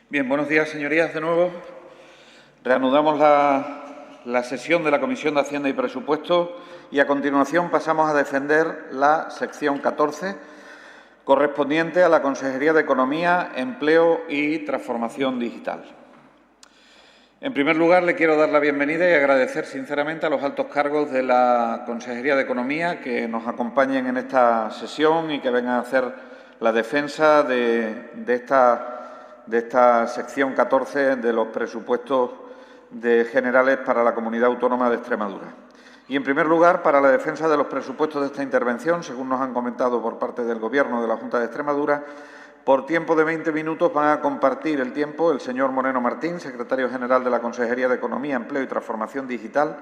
Bien, buenos días, señorías, de nuevo. Reanudamos la sesión de la Comisión de Hacienda y Presupuestos y, a continuación, pasamos a defender la sección 14, correspondiente a la Consejería de Economía, Empleo y Transformación Digital. En primer lugar, le quiero dar la bienvenida y agradecer sinceramente a los altos cargos de la Consejería de Economía que nos acompañen en esta sesión y que vengan a hacer la defensa de esta sección 14 de los presupuestos generales para la Comunidad Autónoma de Extremadura. Y, en primer lugar, para la defensa de los presupuestos de esta intervención, según nos han comentado por parte del Gobierno de la Junta de Extremadura, por tiempo de 20 minutos van a compartir el tiempo el señor Moreno Martín, secretario general de la Consejería de Economía, Empleo y Transformación Digital,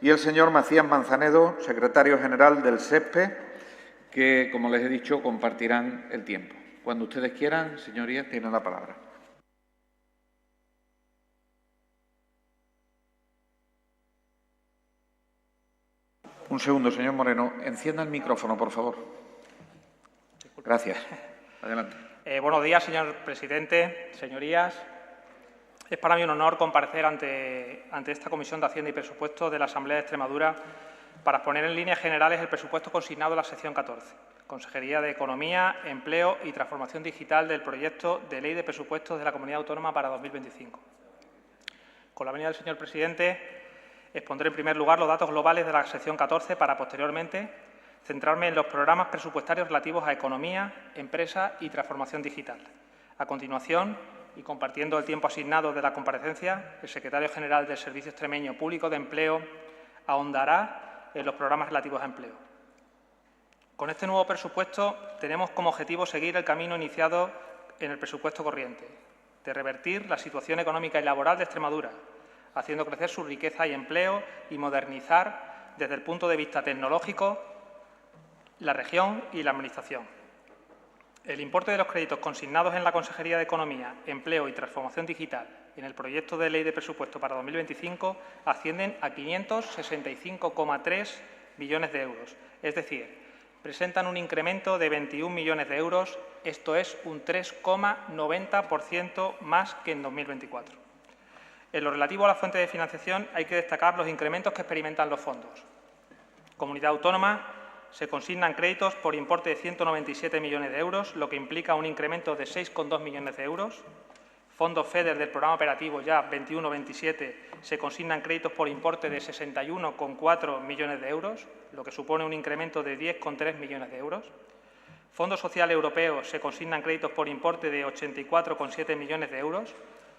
y el señor Macías Manzanedo, secretario general del SEPE, que, como les he dicho, compartirán el tiempo. Cuando ustedes quieran, señorías, tienen la palabra. Un segundo, señor Moreno. Encienda el micrófono, por favor. Gracias. Adelante. Buenos días, señor presidente, señorías. Es para mí un honor comparecer ante esta Comisión de Hacienda y Presupuestos de la Asamblea de Extremadura para exponer en líneas generales el presupuesto consignado en la sección 14, Consejería de Economía, Empleo y Transformación Digital del proyecto de Ley de Presupuestos de la Comunidad Autónoma para 2025. Con la venida del señor presidente, expondré en primer lugar los datos globales de la sección 14 para, posteriormente, centrarme en los programas presupuestarios relativos a economía, empresa y transformación digital. A continuación, y compartiendo el tiempo asignado de la comparecencia, el secretario general del Servicio Extremeño Público de Empleo ahondará en los programas relativos a empleo. Con este nuevo presupuesto tenemos como objetivo seguir el camino iniciado en el presupuesto corriente, de revertir la situación económica y laboral de Extremadura, haciendo crecer su riqueza y empleo y modernizar desde el punto de vista tecnológico la región y la Administración. El importe de los créditos consignados en la Consejería de Economía, Empleo y Transformación Digital en el proyecto de Ley de Presupuesto para 2025 ascienden a 565,3 millones de euros, es decir, presentan un incremento de 21 millones de euros, esto es un 3,90% más que en 2024. En lo relativo a la fuente de financiación hay que destacar los incrementos que experimentan los fondos. Comunidad Autónoma se consignan créditos por importe de 197 millones de euros, lo que implica un incremento de 6,2 millones de euros. Fondos FEDER del programa operativo ya 21-27 se consignan créditos por importe de 61,4 millones de euros, lo que supone un incremento de 10,3 millones de euros. Fondo Social Europeo se consignan créditos por importe de 84,7 millones de euros,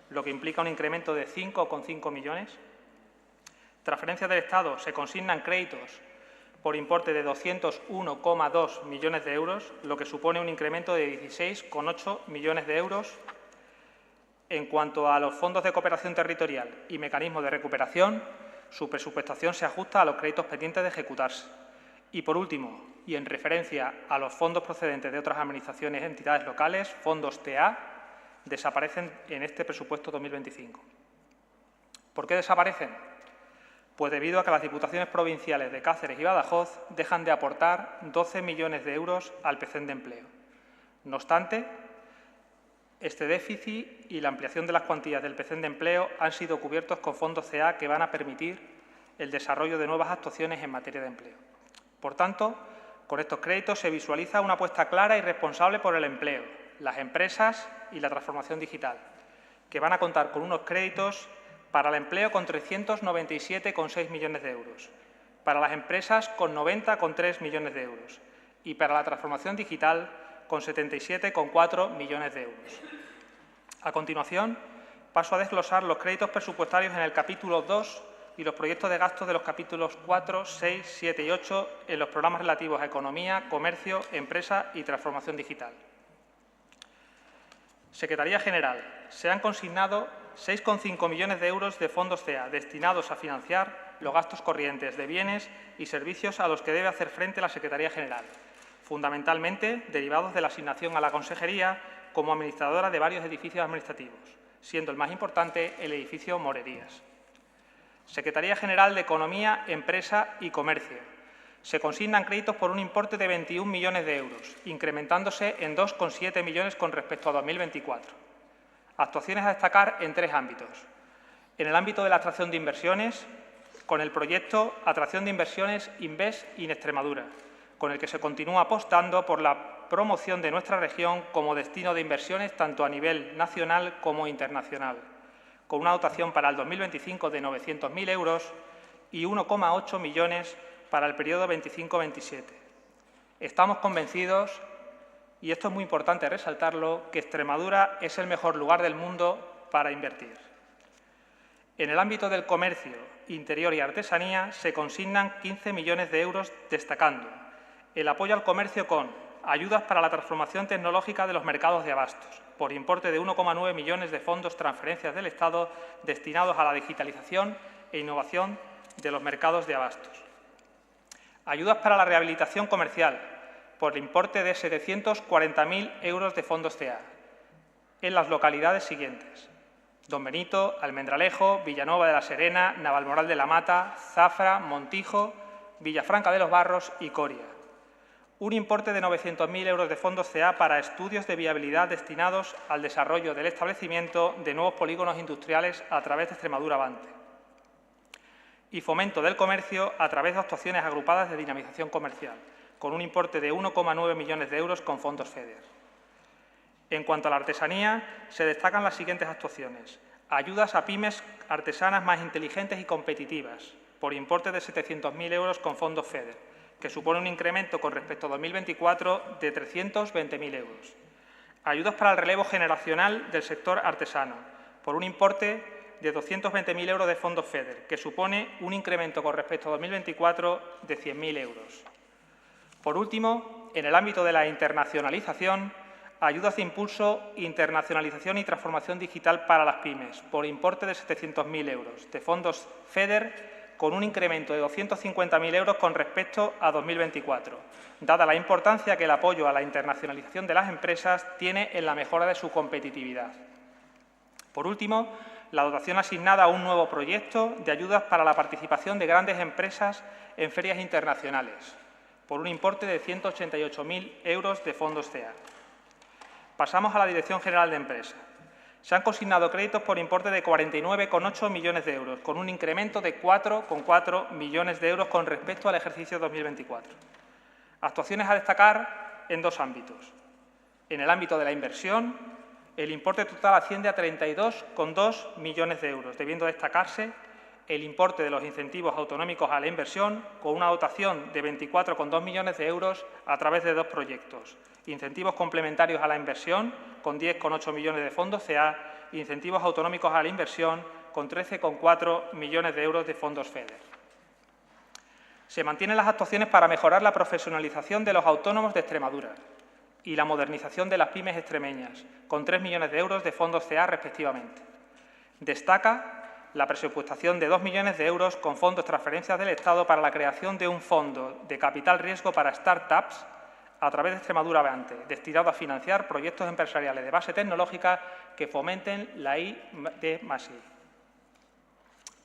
lo que implica un incremento de 5,5 millones. Transferencias del Estado se consignan créditos por importe de 201,2 millones de euros, lo que supone un incremento de 16,8 millones de euros. En cuanto a los fondos de cooperación territorial y mecanismos de recuperación, su presupuestación se ajusta a los créditos pendientes de ejecutarse. Y, por último, y en referencia a los fondos procedentes de otras administraciones y entidades locales, fondos TA, desaparecen en este presupuesto 2025. ¿Por qué desaparecen? Pues debido a que las diputaciones provinciales de Cáceres y Badajoz dejan de aportar 12 millones de euros al PCEN de empleo. No obstante, este déficit y la ampliación de las cuantías del PCEN de empleo han sido cubiertos con fondos CA que van a permitir el desarrollo de nuevas actuaciones en materia de empleo. Por tanto, con estos créditos se visualiza una apuesta clara y responsable por el empleo, las empresas y la transformación digital, que van a contar con unos créditos para el empleo con 397,6 millones de euros, para las empresas con 90,3 millones de euros y para la transformación digital con 77,4 millones de euros. A continuación, paso a desglosar los créditos presupuestarios en el capítulo 2 y los proyectos de gasto de los capítulos 4, 6, 7 y 8 en los programas relativos a economía, comercio, empresa y transformación digital. Secretaría General. Se han consignado 6,5 millones de euros de fondos CEA destinados a financiar los gastos corrientes de bienes y servicios a los que debe hacer frente la Secretaría General, fundamentalmente derivados de la asignación a la Consejería como administradora de varios edificios administrativos, siendo el más importante el edificio Morerías. Secretaría General de Economía, Empresa y Comercio. Se consignan créditos por un importe de 21 millones de euros, incrementándose en 2,7 millones con respecto a 2024. Actuaciones a destacar en 3 ámbitos. En el ámbito de la atracción de inversiones, con el proyecto Atracción de Inversiones Invest in Extremadura, con el que se continúa apostando por la promoción de nuestra región como destino de inversiones tanto a nivel nacional como internacional, con una dotación para el 2025 de 900.000 euros y 1,8 millones para el periodo 25-27. Estamos convencidos, y esto es muy importante resaltarlo, que Extremadura es el mejor lugar del mundo para invertir. En el ámbito del comercio, interior y artesanía se consignan 15 millones de euros, destacando el apoyo al comercio con ayudas para la transformación tecnológica de los mercados de abastos, por importe de 1,9 millones de fondos transferencias del Estado destinados a la digitalización e innovación de los mercados de abastos. Ayudas para la rehabilitación comercial, por el importe de 740.000 euros de fondos CEA, en las localidades siguientes: Don Benito, Almendralejo, Villanueva de la Serena, Navalmoral de la Mata, Zafra, Montijo, Villafranca de los Barros y Coria. Un importe de 900.000 euros de fondos CEA para estudios de viabilidad destinados al desarrollo del establecimiento de nuevos polígonos industriales a través de Extremadura Avante. Y fomento del comercio a través de actuaciones agrupadas de dinamización comercial, con un importe de 1,9 millones de euros con fondos FEDER. En cuanto a la artesanía, se destacan las siguientes actuaciones: ayudas a pymes artesanas más inteligentes y competitivas, por importe de 700.000 euros con fondos FEDER, que supone un incremento con respecto a 2024 de 320.000 euros. Ayudas para el relevo generacional del sector artesano, por un importe de 220.000 euros de fondos FEDER, que supone un incremento con respecto a 2024 de 100.000 euros. Por último, en el ámbito de la internacionalización, ayudas de impulso, internacionalización y transformación digital para las pymes, por importe de 700.000 euros, de fondos FEDER, con un incremento de 250.000 euros con respecto a 2024, dada la importancia que el apoyo a la internacionalización de las empresas tiene en la mejora de su competitividad. Por último, la dotación asignada a un nuevo proyecto de ayudas para la participación de grandes empresas en ferias internacionales, por un importe de 188.000 euros de fondos CEA. Pasamos a la Dirección General de Empresa. Se han consignado créditos por importe de 49,8 millones de euros, con un incremento de 4,4 millones de euros con respecto al ejercicio 2024. Actuaciones a destacar en 2 ámbitos. En el ámbito de la inversión, el importe total asciende a 32,2 millones de euros, debiendo destacarse el importe de los incentivos autonómicos a la inversión, con una dotación de 24,2 millones de euros a través de 2 proyectos: incentivos complementarios a la inversión, con 10,8 millones de fondos CEA, e incentivos autonómicos a la inversión, con 13,4 millones de euros de fondos FEDER. Se mantienen las actuaciones para mejorar la profesionalización de los autónomos de Extremadura y la modernización de las pymes extremeñas, con 3 millones de euros de fondos CEA respectivamente. Destaca la presupuestación de 2 millones de euros con fondos transferencias del Estado para la creación de un fondo de capital riesgo para start-ups a través de Extremadura Avante, destinado a financiar proyectos empresariales de base tecnológica que fomenten la I+D+I.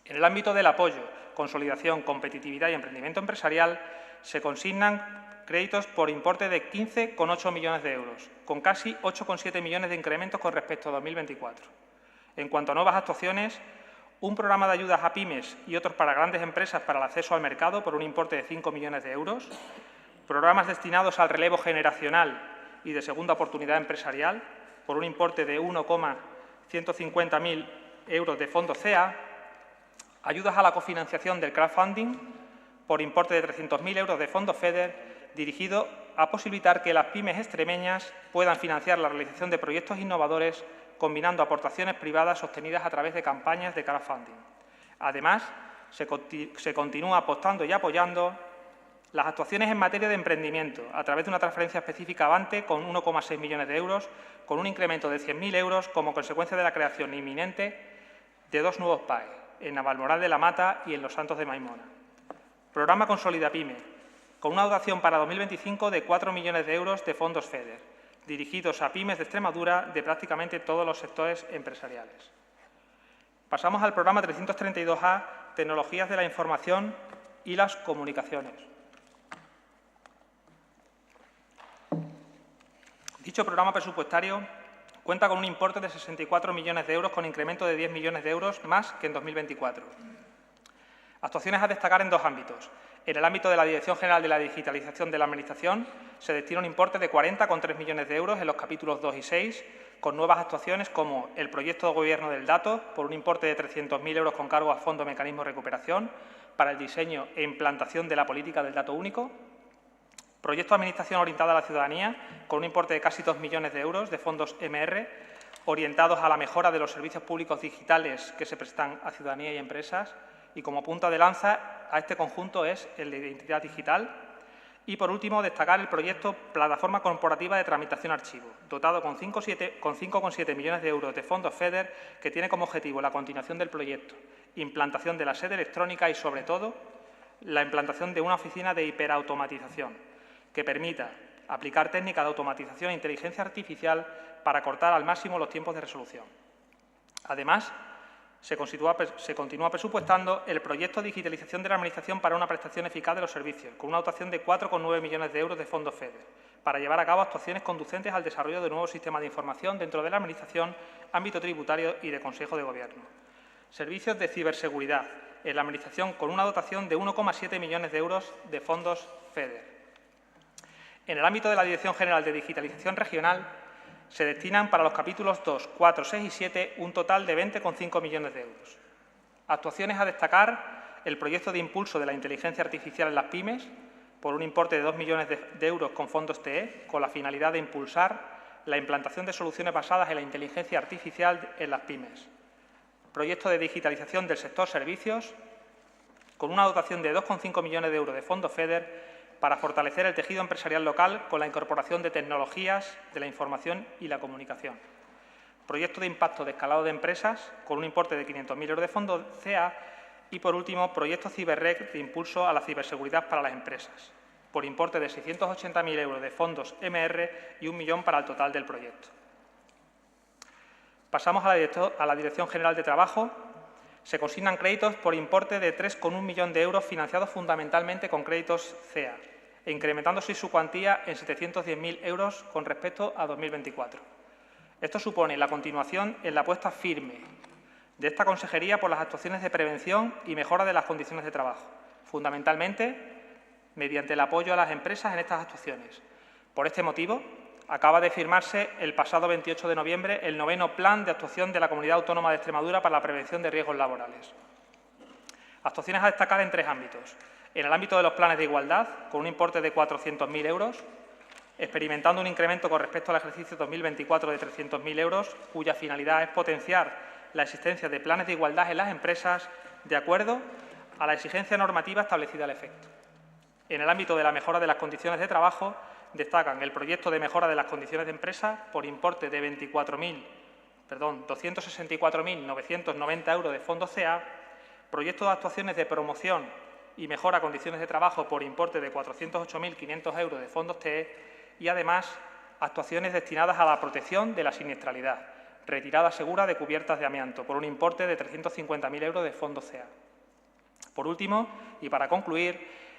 En el ámbito del apoyo, consolidación, competitividad y emprendimiento empresarial, se consignan créditos por importe de 15,8 millones de euros, con casi 8,7 millones de incrementos con respecto a 2024. En cuanto a nuevas actuaciones, un programa de ayudas a pymes y otros para grandes empresas para el acceso al mercado por un importe de 5 millones de euros, programas destinados al relevo generacional y de segunda oportunidad empresarial por un importe de 1,150.000 euros de fondos CEA, ayudas a la cofinanciación del crowdfunding por importe de 300.000 euros de fondos FEDER, dirigido a posibilitar que las pymes extremeñas puedan financiar la realización de proyectos innovadores combinando aportaciones privadas sostenidas a través de campañas de crowdfunding. Además, se continúa apostando y apoyando las actuaciones en materia de emprendimiento a través de una transferencia específica Avante con 1,6 millones de euros, con un incremento de 100.000 euros como consecuencia de la creación inminente de 2 nuevos PAE, en Navalmoral de la Mata y en Los Santos de Maimona. Programa Consolida Pyme, con una dotación para 2025 de 4 millones de euros de fondos FEDER, dirigidos a pymes de Extremadura de prácticamente todos los sectores empresariales. Pasamos al programa 332A, Tecnologías de la Información y las Comunicaciones. Dicho programa presupuestario cuenta con un importe de 64 millones de euros, con incremento de 10 millones de euros más que en 2024. Actuaciones a destacar en dos ámbitos. En el ámbito de la Dirección General de la Digitalización de la Administración se destina un importe de 40,3 millones de euros en los capítulos 2 y 6, con nuevas actuaciones como el proyecto de Gobierno del Dato, por un importe de 300.000 euros con cargo a Fondo Mecanismo de Recuperación, para el diseño e implantación de la política del dato único. Proyecto de Administración orientada a la ciudadanía, con un importe de casi 2 millones de euros de fondos MR, orientados a la mejora de los servicios públicos digitales que se prestan a ciudadanía y empresas. Y como punta de lanza a este conjunto es el de identidad digital. Y, por último, destacar el proyecto Plataforma Corporativa de Tramitación Archivo, dotado con 5,7 millones de euros de fondos FEDER, que tiene como objetivo la continuación del proyecto, implantación de la sede electrónica y, sobre todo, la implantación de una oficina de hiperautomatización que permita aplicar técnicas de automatización e inteligencia artificial para acortar al máximo los tiempos de resolución. Además, se continúa presupuestando el proyecto de digitalización de la Administración para una prestación eficaz de los servicios, con una dotación de 4,9 millones de euros de fondos FEDER, para llevar a cabo actuaciones conducentes al desarrollo de nuevos sistemas de información dentro de la Administración, ámbito tributario y de Consejo de Gobierno. Servicios de ciberseguridad en la Administración, con una dotación de 1,7 millones de euros de fondos FEDER. En el ámbito de la Dirección General de Digitalización Regional, se destinan para los capítulos 2, 4, 6 y 7 un total de 20,5 millones de euros. Actuaciones a destacar: el proyecto de impulso de la inteligencia artificial en las pymes, por un importe de 2 millones de euros con fondos TE, con la finalidad de impulsar la implantación de soluciones basadas en la inteligencia artificial en las pymes. Proyecto de digitalización del sector servicios, con una dotación de 2,5 millones de euros de fondos FEDER, para fortalecer el tejido empresarial local con la incorporación de tecnologías de la información y la comunicación. Proyecto de impacto de escalado de empresas, con un importe de 500.000 euros de fondos CEA. Y, por último, proyecto Ciberrec de impulso a la ciberseguridad para las empresas, por importe de 680.000 euros de fondos MR y 1 millón para el total del proyecto. Pasamos a la Dirección General de Trabajo. Se consignan créditos por importe de 3,1 millón de euros, financiados fundamentalmente con créditos CEA, e incrementándose su cuantía en 710.000 euros con respecto a 2024. Esto supone la continuación en la apuesta firme de esta consejería por las actuaciones de prevención y mejora de las condiciones de trabajo, fundamentalmente mediante el apoyo a las empresas en estas actuaciones. Por este motivo, acaba de firmarse el pasado 28 de noviembre el 9º Plan de Actuación de la Comunidad Autónoma de Extremadura para la prevención de riesgos laborales. Actuaciones a destacar en 3 ámbitos. En el ámbito de los planes de igualdad, con un importe de 400.000 euros, experimentando un incremento con respecto al ejercicio 2024 de 300.000 euros, cuya finalidad es potenciar la existencia de planes de igualdad en las empresas de acuerdo a la exigencia normativa establecida al efecto. En el ámbito de la mejora de las condiciones de trabajo, destacan el proyecto de mejora de las condiciones de empresa por importe de 264.990 euros de fondos CEA, proyecto de actuaciones de promoción y mejora de condiciones de trabajo por importe de 408.500 euros de fondos TE y, además, actuaciones destinadas a la protección de la siniestralidad, retirada segura de cubiertas de amianto, por un importe de 350.000 euros de fondos CEA. Por último, y para concluir,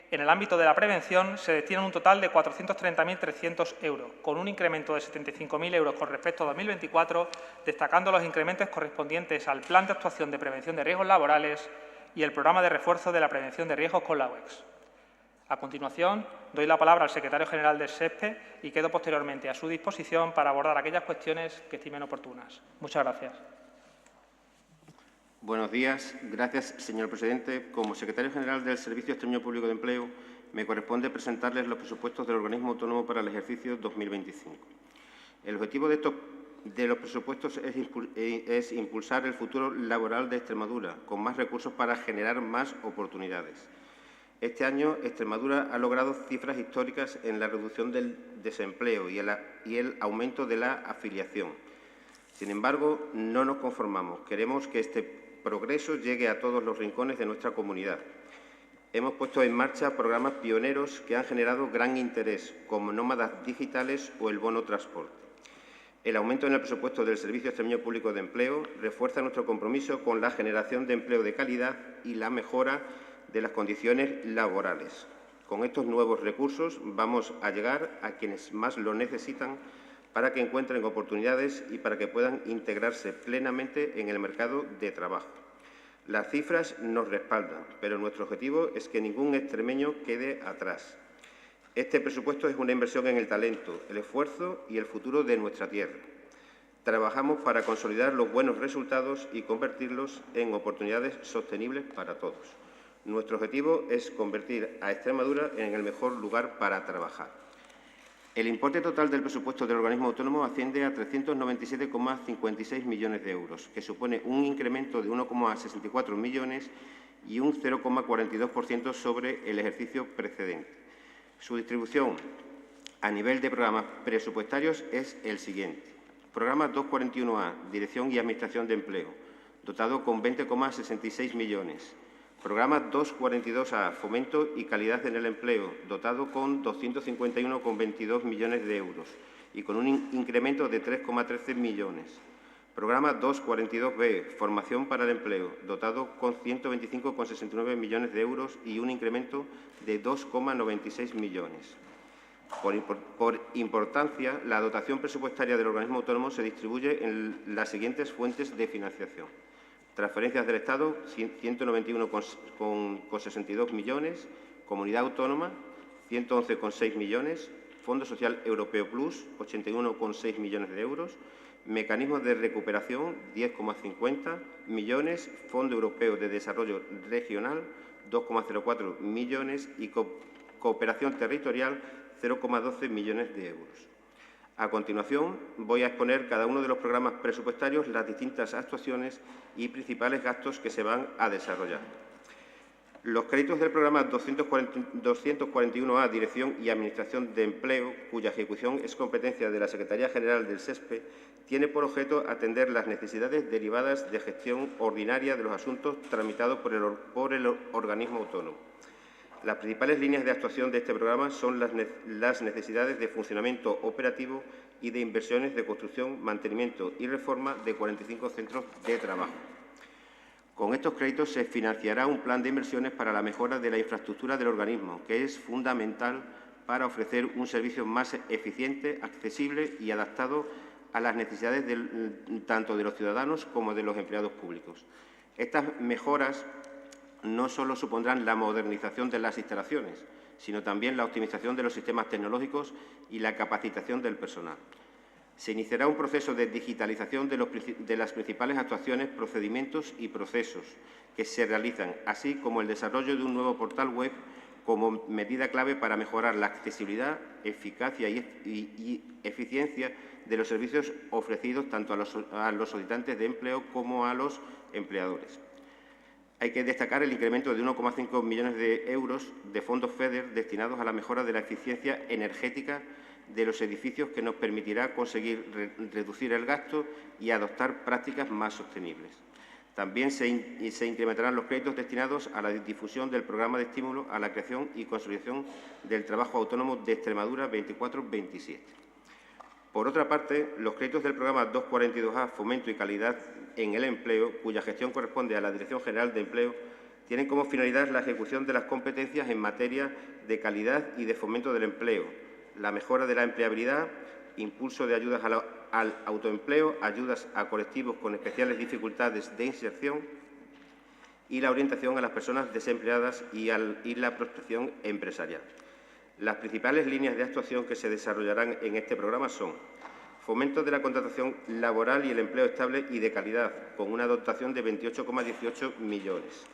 en el ámbito de la prevención se destinan un total de 430.300 euros, con un incremento de 75.000 euros con respecto a 2024, destacando los incrementos correspondientes al Plan de Actuación de Prevención de Riesgos Laborales y el Programa de Refuerzo de la Prevención de Riesgos con la UEX. A continuación, doy la palabra al secretario general del SESPE y quedo posteriormente a su disposición para abordar aquellas cuestiones que estimen oportunas. Muchas gracias. Buenos días. Gracias, señor presidente. Como secretario general del Servicio Extremeño Público de Empleo, me corresponde presentarles los presupuestos del organismo autónomo para el ejercicio 2025. El objetivo de los presupuestos es impulsar el futuro laboral de Extremadura, con más recursos para generar más oportunidades. Este año, Extremadura ha logrado cifras históricas en la reducción del desempleo y el aumento de la afiliación. Sin embargo, no nos conformamos. Queremos que este progreso llegue a todos los rincones de nuestra comunidad. Hemos puesto en marcha programas pioneros que han generado gran interés, como Nómadas Digitales o el Bono Transporte. El aumento en el presupuesto del Servicio Extremeño Público de Empleo refuerza nuestro compromiso con la generación de empleo de calidad y la mejora de las condiciones laborales. Con estos nuevos recursos vamos a llegar a quienes más lo necesitan para que encuentren oportunidades y para que puedan integrarse plenamente en el mercado de trabajo. Las cifras nos respaldan, pero nuestro objetivo es que ningún extremeño quede atrás. Este presupuesto es una inversión en el talento, el esfuerzo y el futuro de nuestra tierra. Trabajamos para consolidar los buenos resultados y convertirlos en oportunidades sostenibles para todos. Nuestro objetivo es convertir a Extremadura en el mejor lugar para trabajar. El importe total del presupuesto del organismo autónomo asciende a 397,56 millones de euros, que supone un incremento de 1,64 millones y un 0,42% sobre el ejercicio precedente. Su distribución a nivel de programas presupuestarios es el siguiente. Programa 241A, Dirección y Administración de Empleo, dotado con 20,66 millones. Programa 242A, Fomento y Calidad en el Empleo, dotado con 251,22 millones de euros y con un incremento de 3,13 millones. Programa 242B, Formación para el Empleo, dotado con 125,69 millones de euros y un incremento de 2,96 millones. Por importancia, la dotación presupuestaria del organismo autónomo se distribuye en las siguientes fuentes de financiación. Transferencias del Estado, 191,62 millones. Comunidad Autónoma, 111,6 millones. Fondo Social Europeo Plus, 81,6 millones de euros. Mecanismos de recuperación, 10,50 millones. Fondo Europeo de Desarrollo Regional, 2,04 millones. Y Cooperación Territorial, 0,12 millones de euros. A continuación, voy a exponer cada uno de los programas presupuestarios, las distintas actuaciones y principales gastos que se van a desarrollar. Los créditos del programa 241A, Dirección y Administración de Empleo, cuya ejecución es competencia de la Secretaría General del SESPE, tiene por objeto atender las necesidades derivadas de gestión ordinaria de los asuntos tramitados por el organismo autónomo. Las principales líneas de actuación de este programa son las necesidades de funcionamiento operativo y de inversiones de construcción, mantenimiento y reforma de 45 centros de trabajo. Con estos créditos se financiará un plan de inversiones para la mejora de la infraestructura del organismo, que es fundamental para ofrecer un servicio más eficiente, accesible y adaptado a las necesidades tanto de los ciudadanos como de los empleados públicos. Estas mejoras no solo supondrán la modernización de las instalaciones, sino también la optimización de los sistemas tecnológicos y la capacitación del personal. Se iniciará un proceso de digitalización de las principales actuaciones, procedimientos y procesos que se realizan, así como el desarrollo de un nuevo portal web como medida clave para mejorar la accesibilidad, eficacia y eficiencia de los servicios ofrecidos tanto a los solicitantes de empleo como a los empleadores. Hay que destacar el incremento de 1,5 millones de euros de fondos FEDER destinados a la mejora de la eficiencia energética de los edificios, que nos permitirá conseguir reducir el gasto y adoptar prácticas más sostenibles. También se incrementarán los créditos destinados a la difusión del programa de estímulo a la creación y consolidación del trabajo autónomo de Extremadura 24-27. Por otra parte, los créditos del programa 242A, Fomento y Calidad en el Empleo, cuya gestión corresponde a la Dirección General de Empleo, tienen como finalidad la ejecución de las competencias en materia de calidad y de fomento del empleo, la mejora de la empleabilidad, impulso de ayudas al autoempleo, ayudas a colectivos con especiales dificultades de inserción y la orientación a las personas desempleadas y la prospección empresarial. Las principales líneas de actuación que se desarrollarán en este programa son: fomento de la contratación laboral y el empleo estable y de calidad, con una dotación de 28,18 millones.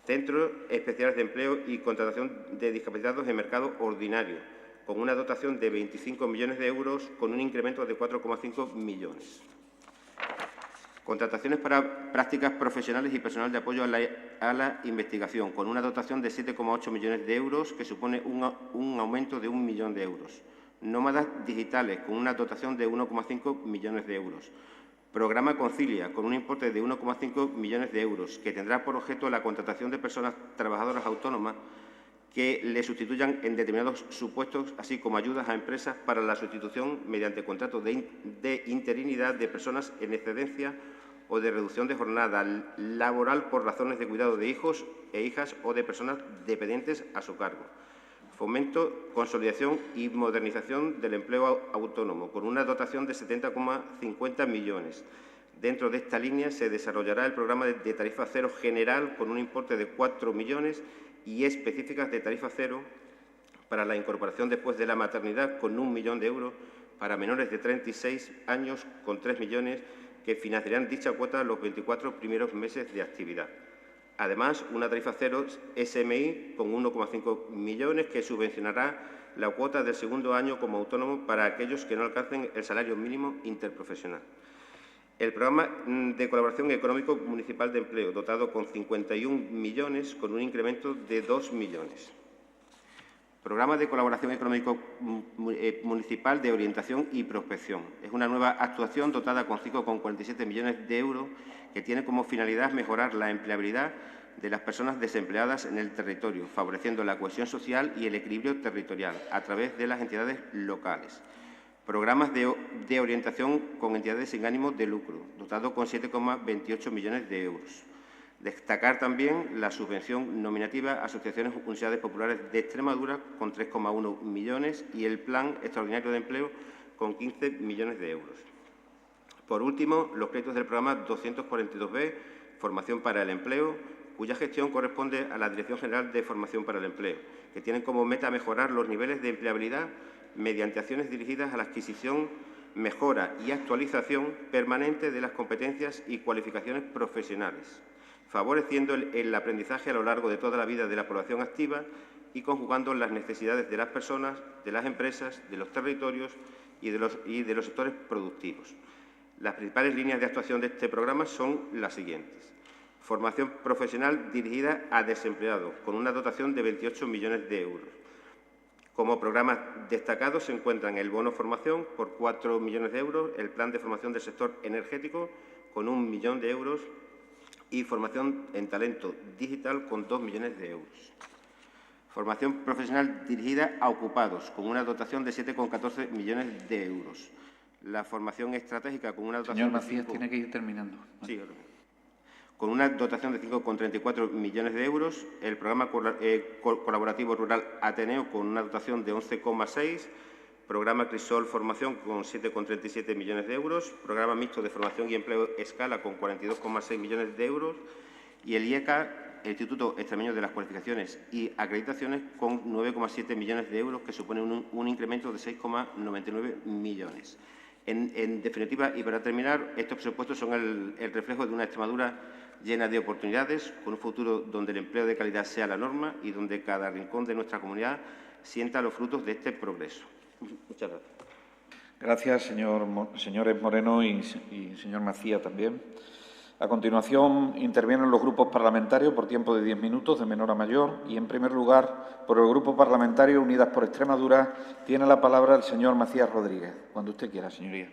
Centros especiales de empleo y contratación de discapacitados en mercado ordinario, con una dotación de 25 millones de euros, con un incremento de 4,5 millones. Contrataciones para prácticas profesionales y personal de apoyo a la investigación, con una dotación de 7,8 millones de euros, que supone un aumento de 1 millón de euros. Nómadas digitales, con una dotación de 1,5 millones de euros. Programa Concilia, con un importe de 1,5 millones de euros, que tendrá por objeto la contratación de personas trabajadoras autónomas que le sustituyan en determinados supuestos, así como ayudas a empresas para la sustitución mediante contratos de interinidad de personas en excedencia o de reducción de jornada laboral por razones de cuidado de hijos e hijas o de personas dependientes a su cargo. Fomento, consolidación y modernización del empleo autónomo, con una dotación de 70,50 millones. Dentro de esta línea se desarrollará el programa de tarifa cero general con un importe de 4 millones y específicas de tarifa cero para la incorporación después de la maternidad con 1 millón de euros, para menores de 36 años con 3 millones, que financiarán dicha cuota los 24 primeros meses de actividad. Además, una tarifa cero SMI con 1,5 millones que subvencionará la cuota del segundo año como autónomo para aquellos que no alcancen el salario mínimo interprofesional. El programa de colaboración económico municipal de empleo, dotado con 51 millones, con un incremento de 2 millones. Programa de colaboración económico municipal de orientación y prospección. Es una nueva actuación dotada con 5,47 millones de euros que tiene como finalidad mejorar la empleabilidad de las personas desempleadas en el territorio, favoreciendo la cohesión social y el equilibrio territorial a través de las entidades locales. Programas de orientación con entidades sin ánimo de lucro, dotado con 7,28 millones de euros. Destacar también la subvención nominativa a asociaciones universidades populares de Extremadura con 3,1 millones y el Plan Extraordinario de Empleo con 15 millones de euros. Por último, los créditos del programa 242B, Formación para el Empleo, cuya gestión corresponde a la Dirección General de Formación para el Empleo, que tienen como meta mejorar los niveles de empleabilidad mediante acciones dirigidas a la adquisición, mejora y actualización permanente de las competencias y cualificaciones profesionales, favoreciendo el aprendizaje a lo largo de toda la vida de la población activa y conjugando las necesidades de las personas, de las empresas, de los territorios y de los sectores productivos. Las principales líneas de actuación de este programa son las siguientes. Formación profesional dirigida a desempleados, con una dotación de 28 millones de euros. Como programas destacados se encuentran el bono formación por 4 millones de euros, el plan de formación del sector energético con 1 millón de euros y formación en talento digital con 2 millones de euros. Formación profesional dirigida a ocupados con una dotación de 7,14 millones de euros. La formación estratégica con una dotación Señor Macías, tiene que ir terminando. Sí, con una dotación de 5,34 millones de euros, el programa colaborativo rural Ateneo con una dotación de 11,6, programa Crisol Formación con 7,37 millones de euros, programa mixto de formación y empleo Escala con 42,6 millones de euros y el IECA, el Instituto Extremeño de las Cualificaciones y Acreditaciones, con 9,7 millones de euros, que supone un incremento de 6,99 millones. En definitiva, y para terminar, estos presupuestos son el reflejo de una Extremadura llena de oportunidades, con un futuro donde el empleo de calidad sea la norma y donde cada rincón de nuestra comunidad sienta los frutos de este progreso. Muchas gracias. Gracias, señores Moreno y señor Macías también. A continuación, intervienen los grupos parlamentarios por tiempo de 10 minutos, de menor a mayor. Y, en primer lugar, por el Grupo Parlamentario Unidas por Extremadura, tiene la palabra el señor Macías Rodríguez. Cuando usted quiera, señoría.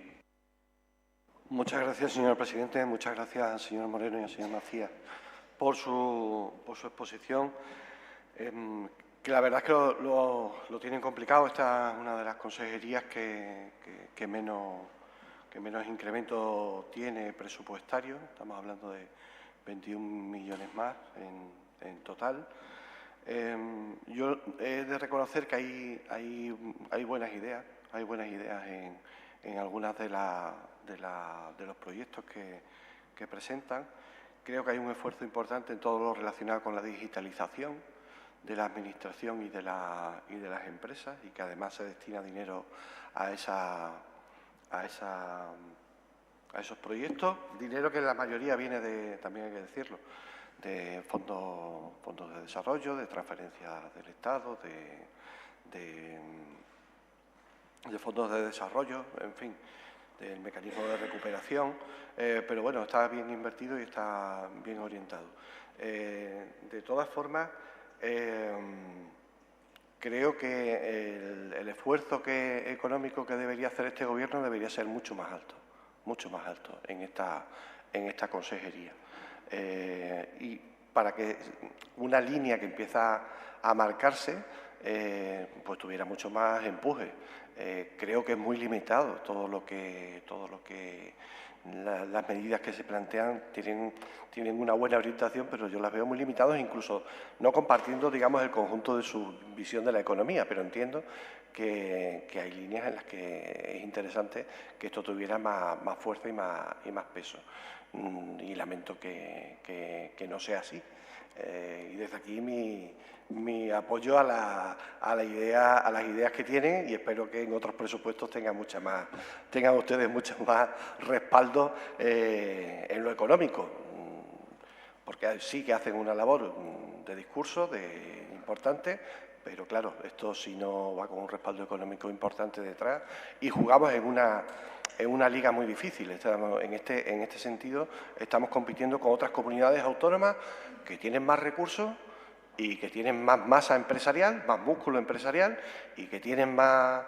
Muchas gracias, señor presidente. Muchas gracias al señor Moreno y al señor Macías por su exposición, que la verdad es que lo tienen complicado. Esta es una de las consejerías que menos incremento tiene presupuestario. Estamos hablando de 21 millones más en total. Yo he de reconocer que hay buenas ideas, en algunas de los proyectos que presentan. Creo que hay un esfuerzo importante en todo lo relacionado con la digitalización de la administración y de las empresas, y que además se destina dinero a esos proyectos, dinero que la mayoría viene también hay que decirlo, de fondos de desarrollo, de transferencias del Estado, de fondos de desarrollo, en fin, del mecanismo de recuperación, pero bueno, está bien invertido y está bien orientado. De todas formas, creo que el esfuerzo económico que debería hacer este Gobierno debería ser mucho más alto en esta consejería. Y para que una línea que empieza a marcarse pues tuviera mucho más empuje. Creo que es muy limitado todo lo que las medidas que se plantean tienen una buena orientación, pero yo las veo muy limitadas, incluso no compartiendo, digamos, el conjunto de su visión de la economía, pero entiendo que hay líneas en las que es interesante que esto tuviera más fuerza y más peso. Y lamento que no sea así. Y desde aquí mi apoyo a las ideas que tienen, y espero que en otros presupuestos tengan ustedes mucho más respaldo en lo económico, porque sí que hacen una labor de discurso importante, pero claro, esto si no va con un respaldo económico importante detrás, y jugamos en una liga muy difícil. En este sentido, estamos compitiendo con otras comunidades autónomas que tienen más recursos y que tienen más masa empresarial, más músculo empresarial y que tienen más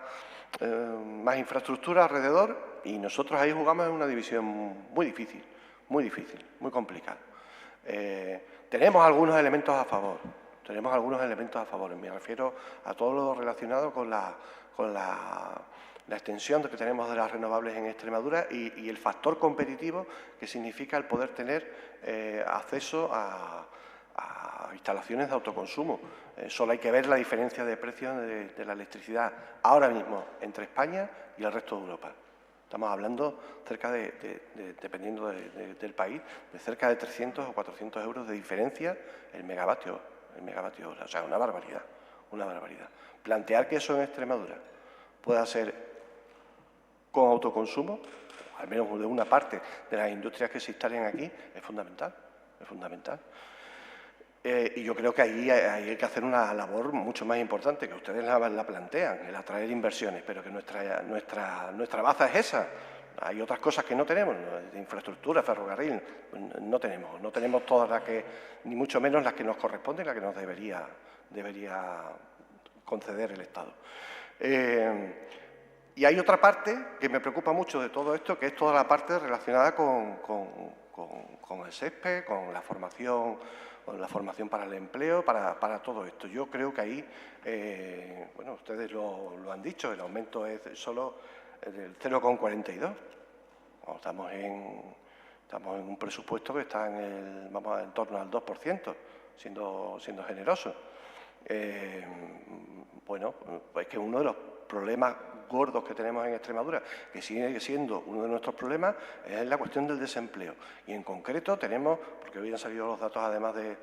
infraestructura alrededor, y nosotros ahí jugamos en una división muy difícil, muy complicada. Tenemos algunos elementos a favor. Me refiero a todo lo relacionado con la extensión que tenemos de las renovables en Extremadura y el factor competitivo que significa el poder tener acceso a instalaciones de autoconsumo. Solo hay que ver la diferencia de precios de la electricidad ahora mismo entre España y el resto de Europa. Estamos hablando dependiendo del país, de cerca de 300 o 400 euros de diferencia el megavatio hora. O sea, una barbaridad. Plantear que eso en Extremadura pueda ser con autoconsumo, al menos de una parte de las industrias que se instalen aquí, es fundamental. Y yo creo que ahí hay que hacer una labor mucho más importante, que ustedes la plantean, el atraer inversiones, pero que nuestra baza es esa. Hay otras cosas que no tenemos, de infraestructura, ferrocarril, no tenemos todas las que, ni mucho menos las que nos corresponden, las que nos debería conceder el Estado. Y hay otra parte que me preocupa mucho de todo esto, que es toda la parte relacionada con el SESPE, con la formación para el empleo, para todo esto. Yo creo que ahí, bueno, ustedes lo han dicho, el aumento es solo del 0,42. Estamos en un presupuesto que está en torno al 2%, siendo generoso. Bueno, es que uno de los problemas gordos que tenemos en Extremadura, que sigue siendo uno de nuestros problemas, es la cuestión del desempleo. Y en concreto tenemos, porque hoy han salido los datos además de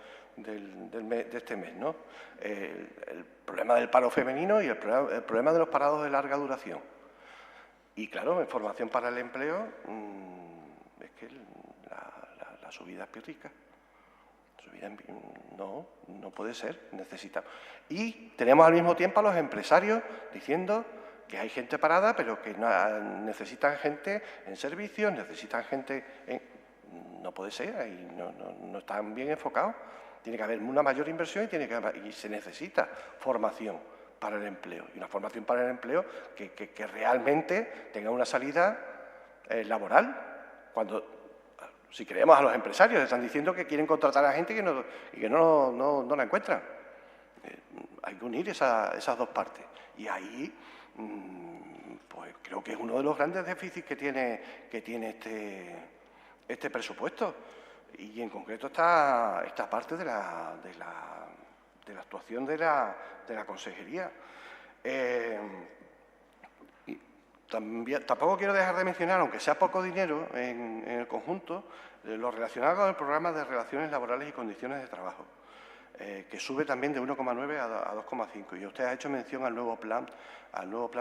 este mes, ¿no? El problema del paro femenino y el problema de los parados de larga duración. Y claro, en formación para el empleo, es que la subida es piótica. No puede ser, necesitamos. Y tenemos al mismo tiempo a los empresarios diciendo que hay gente parada, pero que necesitan gente en servicios, necesitan gente en... No puede ser, ahí no están bien enfocados. Tiene que haber una mayor inversión y se necesita formación para el empleo. Y una formación para el empleo que realmente tenga una salida laboral. Si creemos a los empresarios, están diciendo que quieren contratar a gente y que no la encuentran. Hay que unir esas dos partes. Y ahí, pues creo que es uno de los grandes déficits que tiene este presupuesto. Y en concreto esta parte de la actuación de la consejería. Tampoco quiero dejar de mencionar, aunque sea poco dinero en el conjunto, lo relacionado con el programa de relaciones laborales y condiciones de trabajo, que sube también de 1,9 a 2,5. Y usted ha hecho mención al nuevo plan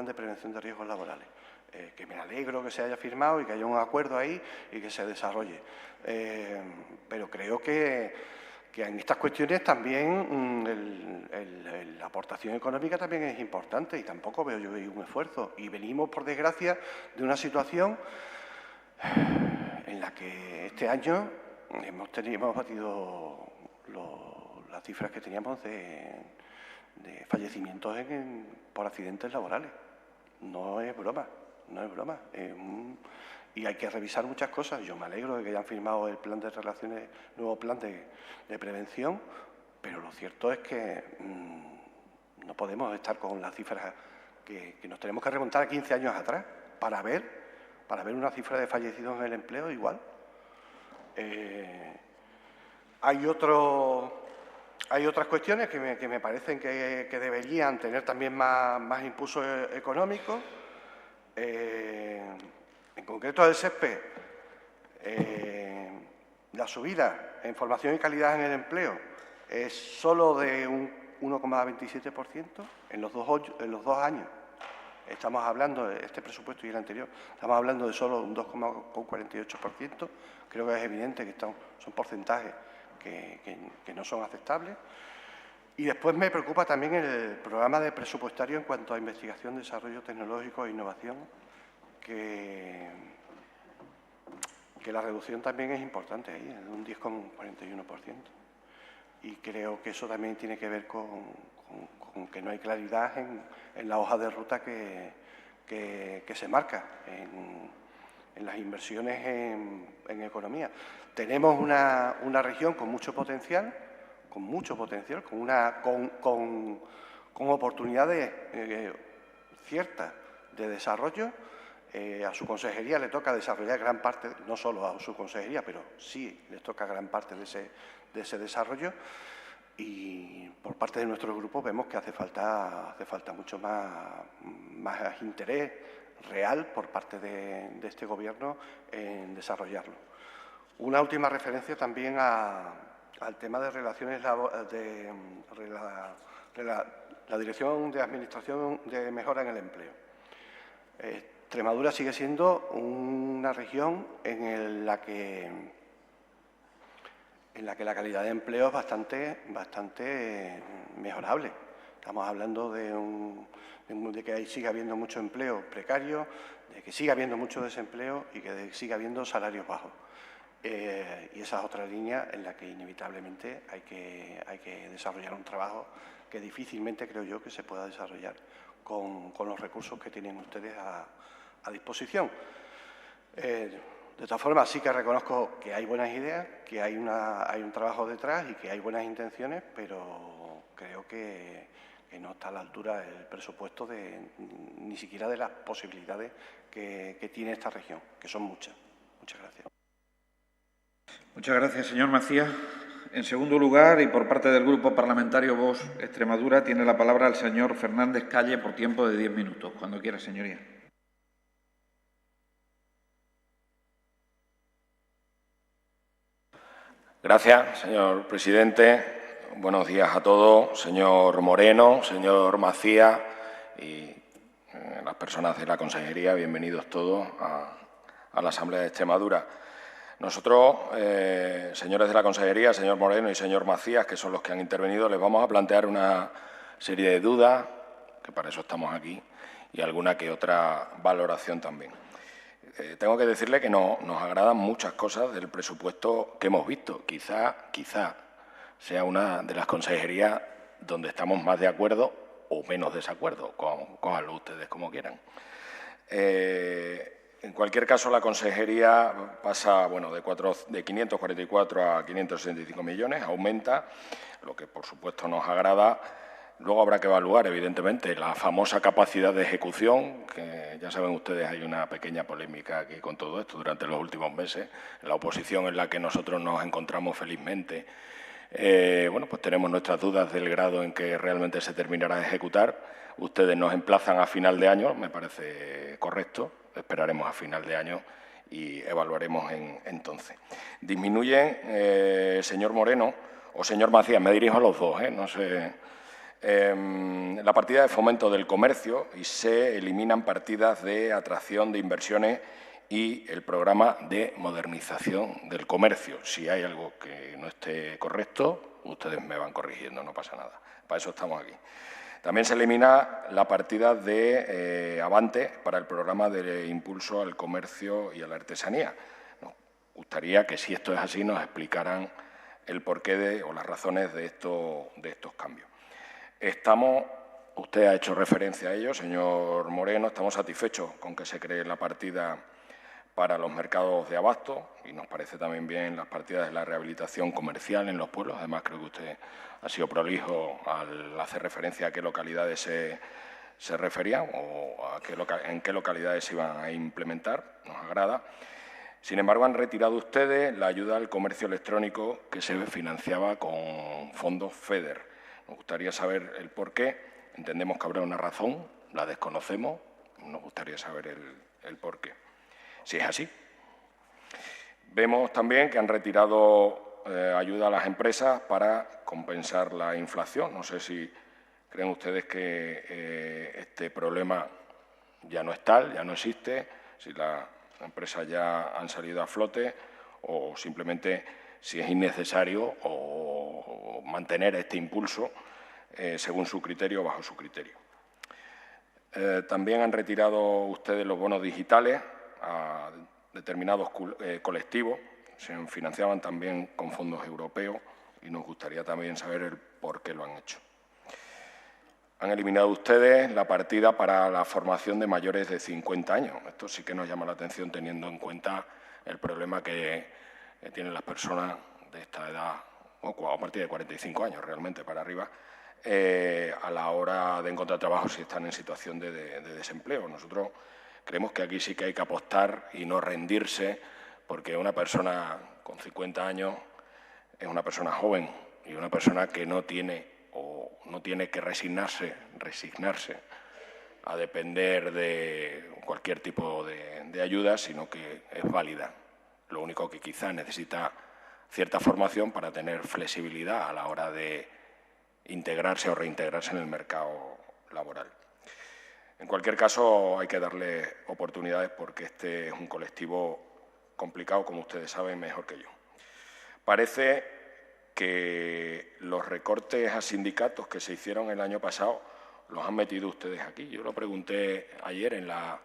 de prevención de riesgos laborales, que me alegro que se haya firmado y que haya un acuerdo ahí y que se desarrolle. Pero creo que en estas cuestiones también la aportación económica también es importante y tampoco veo yo un esfuerzo. Y venimos, por desgracia, de una situación en la que este año hemos batido las cifras que teníamos de fallecimientos por accidentes laborales. No es broma. Y hay que revisar muchas cosas. Yo me alegro de que hayan firmado el plan de relaciones, nuevo plan de prevención, pero lo cierto es que no podemos estar con las cifras que nos tenemos que remontar a 15 años atrás para ver para ver una cifra de fallecidos en el empleo igual. Hay otras cuestiones que me parecen que deberían tener también más impulso económico. En concreto del SESPE, la subida en formación y calidad en el empleo es solo de un 1,27% en los dos años. Estamos hablando de este presupuesto y el anterior, estamos hablando de solo un 2,48%. Creo que es evidente que son porcentajes que no son aceptables. Y después me preocupa también el programa de presupuestario en cuanto a investigación, desarrollo tecnológico e innovación, que la reducción también es importante ahí, de un 10,41%. Y creo que eso también tiene que ver con que no hay claridad en la hoja de ruta que se marca en las inversiones en economía. Tenemos una región con mucho potencial, con oportunidades ciertas de desarrollo. A su consejería le toca desarrollar gran parte, no solo a su consejería, pero sí les toca gran parte de ese desarrollo. Y por parte de nuestro grupo vemos que hace falta mucho más interés real por parte de este Gobierno en desarrollarlo. Una última referencia también al tema de relaciones la Dirección de Administración de Mejora en el Empleo. Extremadura sigue siendo una región en la que la calidad de empleo es bastante mejorable. Estamos hablando de que ahí sigue habiendo mucho empleo precario, de que sigue habiendo mucho desempleo y que sigue habiendo salarios bajos. Y esa es otra línea en la que inevitablemente hay que desarrollar un trabajo que difícilmente creo yo que se pueda desarrollar con los recursos que tienen ustedes a disposición. De todas formas, sí que reconozco que hay buenas ideas, que hay un trabajo detrás y que hay buenas intenciones, pero creo que no está a la altura el presupuesto ni siquiera de las posibilidades que tiene esta región, que son muchas. Muchas gracias. Muchas gracias, señor Macías. En segundo lugar, y por parte del Grupo Parlamentario Vox Extremadura, tiene la palabra el señor Fernández Calle por tiempo de 10 minutos. Cuando quiera, señoría. Gracias, señor presidente. Buenos días a todos, señor Moreno, señor Macías y las personas de la consejería. Bienvenidos todos a la Asamblea de Extremadura. Nosotros, señores de la consejería, señor Moreno y señor Macías, que son los que han intervenido, les vamos a plantear una serie de dudas, que para eso estamos aquí, y alguna que otra valoración también. Tengo que decirle que nos agradan muchas cosas del presupuesto que hemos visto. Quizá sea una de las consejerías donde estamos más de acuerdo o menos desacuerdo, cójanlo ustedes como quieran. En cualquier caso, la consejería pasa de 544 a 565 millones, aumenta, lo que por supuesto nos agrada. Luego habrá que evaluar, evidentemente, la famosa capacidad de ejecución, que ya saben ustedes, hay una pequeña polémica aquí con todo esto durante los últimos meses. La oposición en la que nosotros nos encontramos felizmente, pues tenemos nuestras dudas del grado en que realmente se terminará de ejecutar. Ustedes nos emplazan a final de año, me parece correcto, esperaremos a final de año y evaluaremos entonces. Disminuyen, señor Moreno o señor Macías, me dirijo a los dos, no sé, la partida de fomento del comercio y se eliminan partidas de atracción de inversiones y el programa de modernización del comercio. Si hay algo que no esté correcto, ustedes me van corrigiendo, no pasa nada. Para eso estamos aquí. También se elimina la partida de Avante para el programa de impulso al comercio y a la artesanía. Nos gustaría que, si esto es así, nos explicaran el porqué o las razones de estos cambios. Usted ha hecho referencia a ello, señor Moreno, estamos satisfechos con que se cree la partida para los mercados de abasto y nos parece también bien las partidas de la rehabilitación comercial en los pueblos. Además, creo que usted ha sido prolijo al hacer referencia a qué localidades se referían o en qué localidades se iban a implementar, nos agrada. Sin embargo, han retirado ustedes la ayuda al comercio electrónico que se financiaba con fondos FEDER. Nos gustaría saber el por qué. Entendemos que habrá una razón, la desconocemos. Nos gustaría saber el por qué, si es así. Vemos también que han retirado ayuda a las empresas para compensar la inflación. No sé si creen ustedes que este problema ya no es tal, ya no existe, si las empresas ya han salido a flote o simplemente si es innecesario o mantener este impulso según su criterio o bajo su criterio. También han retirado ustedes los bonos digitales a determinados colectivos, se financiaban también con fondos europeos y nos gustaría también saber el por qué lo han hecho. Han eliminado ustedes la partida para la formación de mayores de 50 años. Esto sí que nos llama la atención teniendo en cuenta el problema que tienen las personas de esta edad, o a partir de 45 años realmente para arriba, a la hora de encontrar trabajo si están en situación de desempleo. Nosotros creemos que aquí sí que hay que apostar y no rendirse, porque una persona con 50 años es una persona joven y una persona que no tiene que resignarse a depender de cualquier tipo de ayuda, sino que es válida. Lo único que quizá necesita cierta formación para tener flexibilidad a la hora de integrarse o reintegrarse en el mercado laboral. En cualquier caso, hay que darle oportunidades porque este es un colectivo complicado, como ustedes saben mejor que yo. Parece que los recortes a sindicatos que se hicieron el año pasado los han metido ustedes aquí. Yo lo pregunté ayer a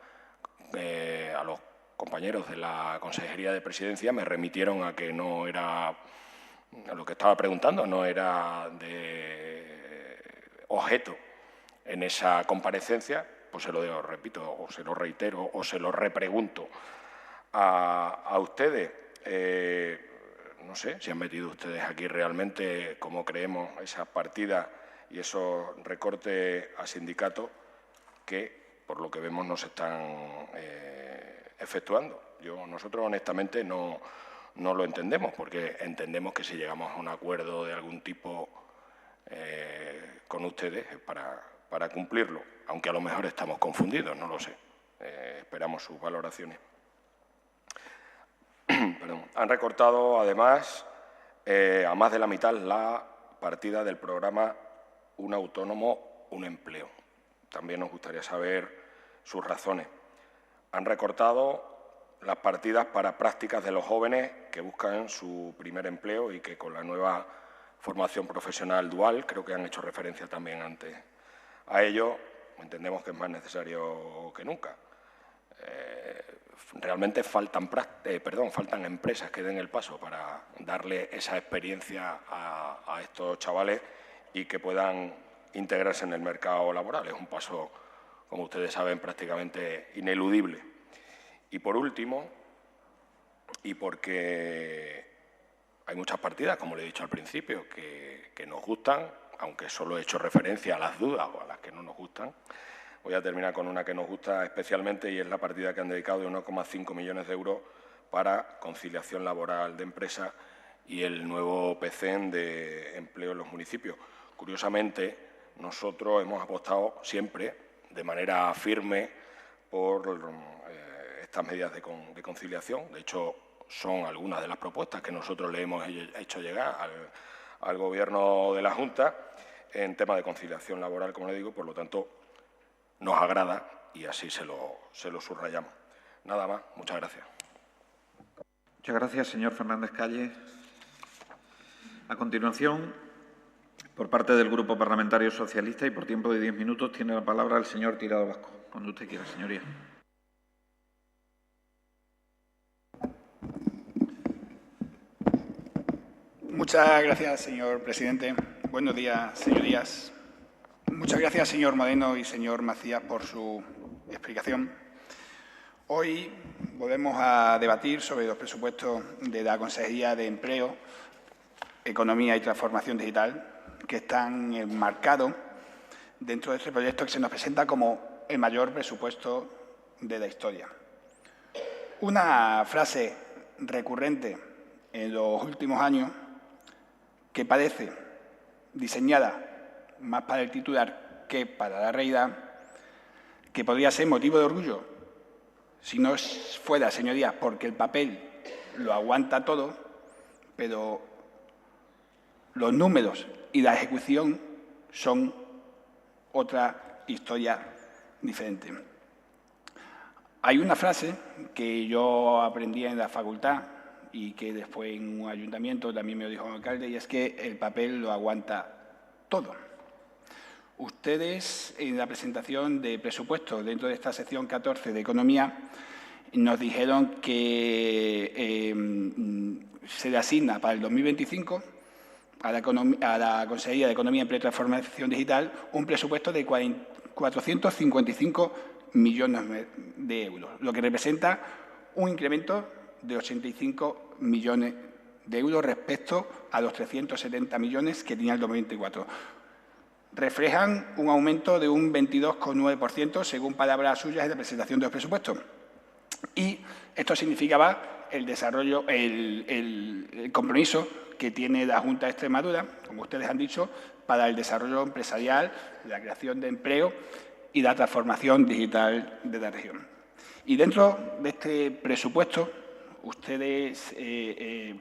los compañeros de la Consejería de Presidencia, me remitieron a que no era, a lo que estaba preguntando, no era de objeto en esa comparecencia, pues se lo repito, o se lo reitero, o se lo repregunto a ustedes. No sé si han metido ustedes aquí realmente, como creemos, esas partidas y esos recortes a sindicatos que, por lo que vemos, no se están efectuando. Nosotros, honestamente, no lo entendemos, porque entendemos que si llegamos a un acuerdo de algún tipo con ustedes es para cumplirlo, aunque a lo mejor estamos confundidos, no lo sé. Esperamos sus valoraciones. Perdón. Han recortado, además, a más de la mitad la partida del programa Un autónomo, un empleo. También nos gustaría saber sus razones. Han recortado las partidas para prácticas de los jóvenes que buscan su primer empleo y que con la nueva formación profesional dual, creo que han hecho referencia también antes a ello, entendemos que es más necesario que nunca. Realmente faltan empresas que den el paso para darle esa experiencia a estos chavales y que puedan integrarse en el mercado laboral. Es un paso, como ustedes saben, prácticamente ineludible. Y por último, y porque hay muchas partidas, como le he dicho al principio, que nos gustan, aunque solo he hecho referencia a las dudas o a las que no nos gustan. Voy a terminar con una que nos gusta especialmente y es la partida que han dedicado de 1,5 millones de euros para conciliación laboral de empresas y el nuevo PCEN de empleo en los municipios. Curiosamente, nosotros hemos apostado siempre de manera firme por estas medidas de conciliación. De hecho, son algunas de las propuestas que nosotros le hemos hecho llegar al Gobierno de la Junta en tema de conciliación laboral, como le digo, por lo tanto, nos agrada y así se lo subrayamos. Nada más, muchas gracias. Muchas gracias, señor Fernández Calle. A continuación, por parte del Grupo Parlamentario Socialista y por tiempo de 10 minutos, tiene la palabra el señor Tirado Vasco. Cuando usted quiera, señoría. Muchas gracias, señor presidente. Buenos días, señorías. Muchas gracias, señor Moreno y señor Macías, por su explicación. Hoy volvemos a debatir sobre los presupuestos de la Consejería de Empleo, Economía y Transformación Digital, que están enmarcados dentro de este proyecto que se nos presenta como el mayor presupuesto de la historia. Una frase recurrente en los últimos años que parece diseñada más para el titular que para la realidad, que podría ser motivo de orgullo si no fuera, señorías, porque el papel lo aguanta todo, pero los números y la ejecución son otra historia diferente. Hay una frase que yo aprendí en la facultad y que después en un ayuntamiento también me lo dijo el alcalde, y es que el papel lo aguanta todo. Ustedes, en la presentación de presupuestos dentro de esta sección 14 de Economía, nos dijeron que se le asigna para el 2025 a la Consejería de Economía, Empleo y Transformación Digital un presupuesto de 455 millones de euros, lo que representa un incremento de 85 millones de euros respecto a los 370 millones que tenía el 2024. Reflejan un aumento de un 22,9% según palabras suyas en la presentación de los presupuestos. Y esto significaba el desarrollo, el compromiso que tiene la Junta de Extremadura, como ustedes han dicho, para el desarrollo empresarial, la creación de empleo y la transformación digital de la región. Y dentro de este presupuesto, ustedes se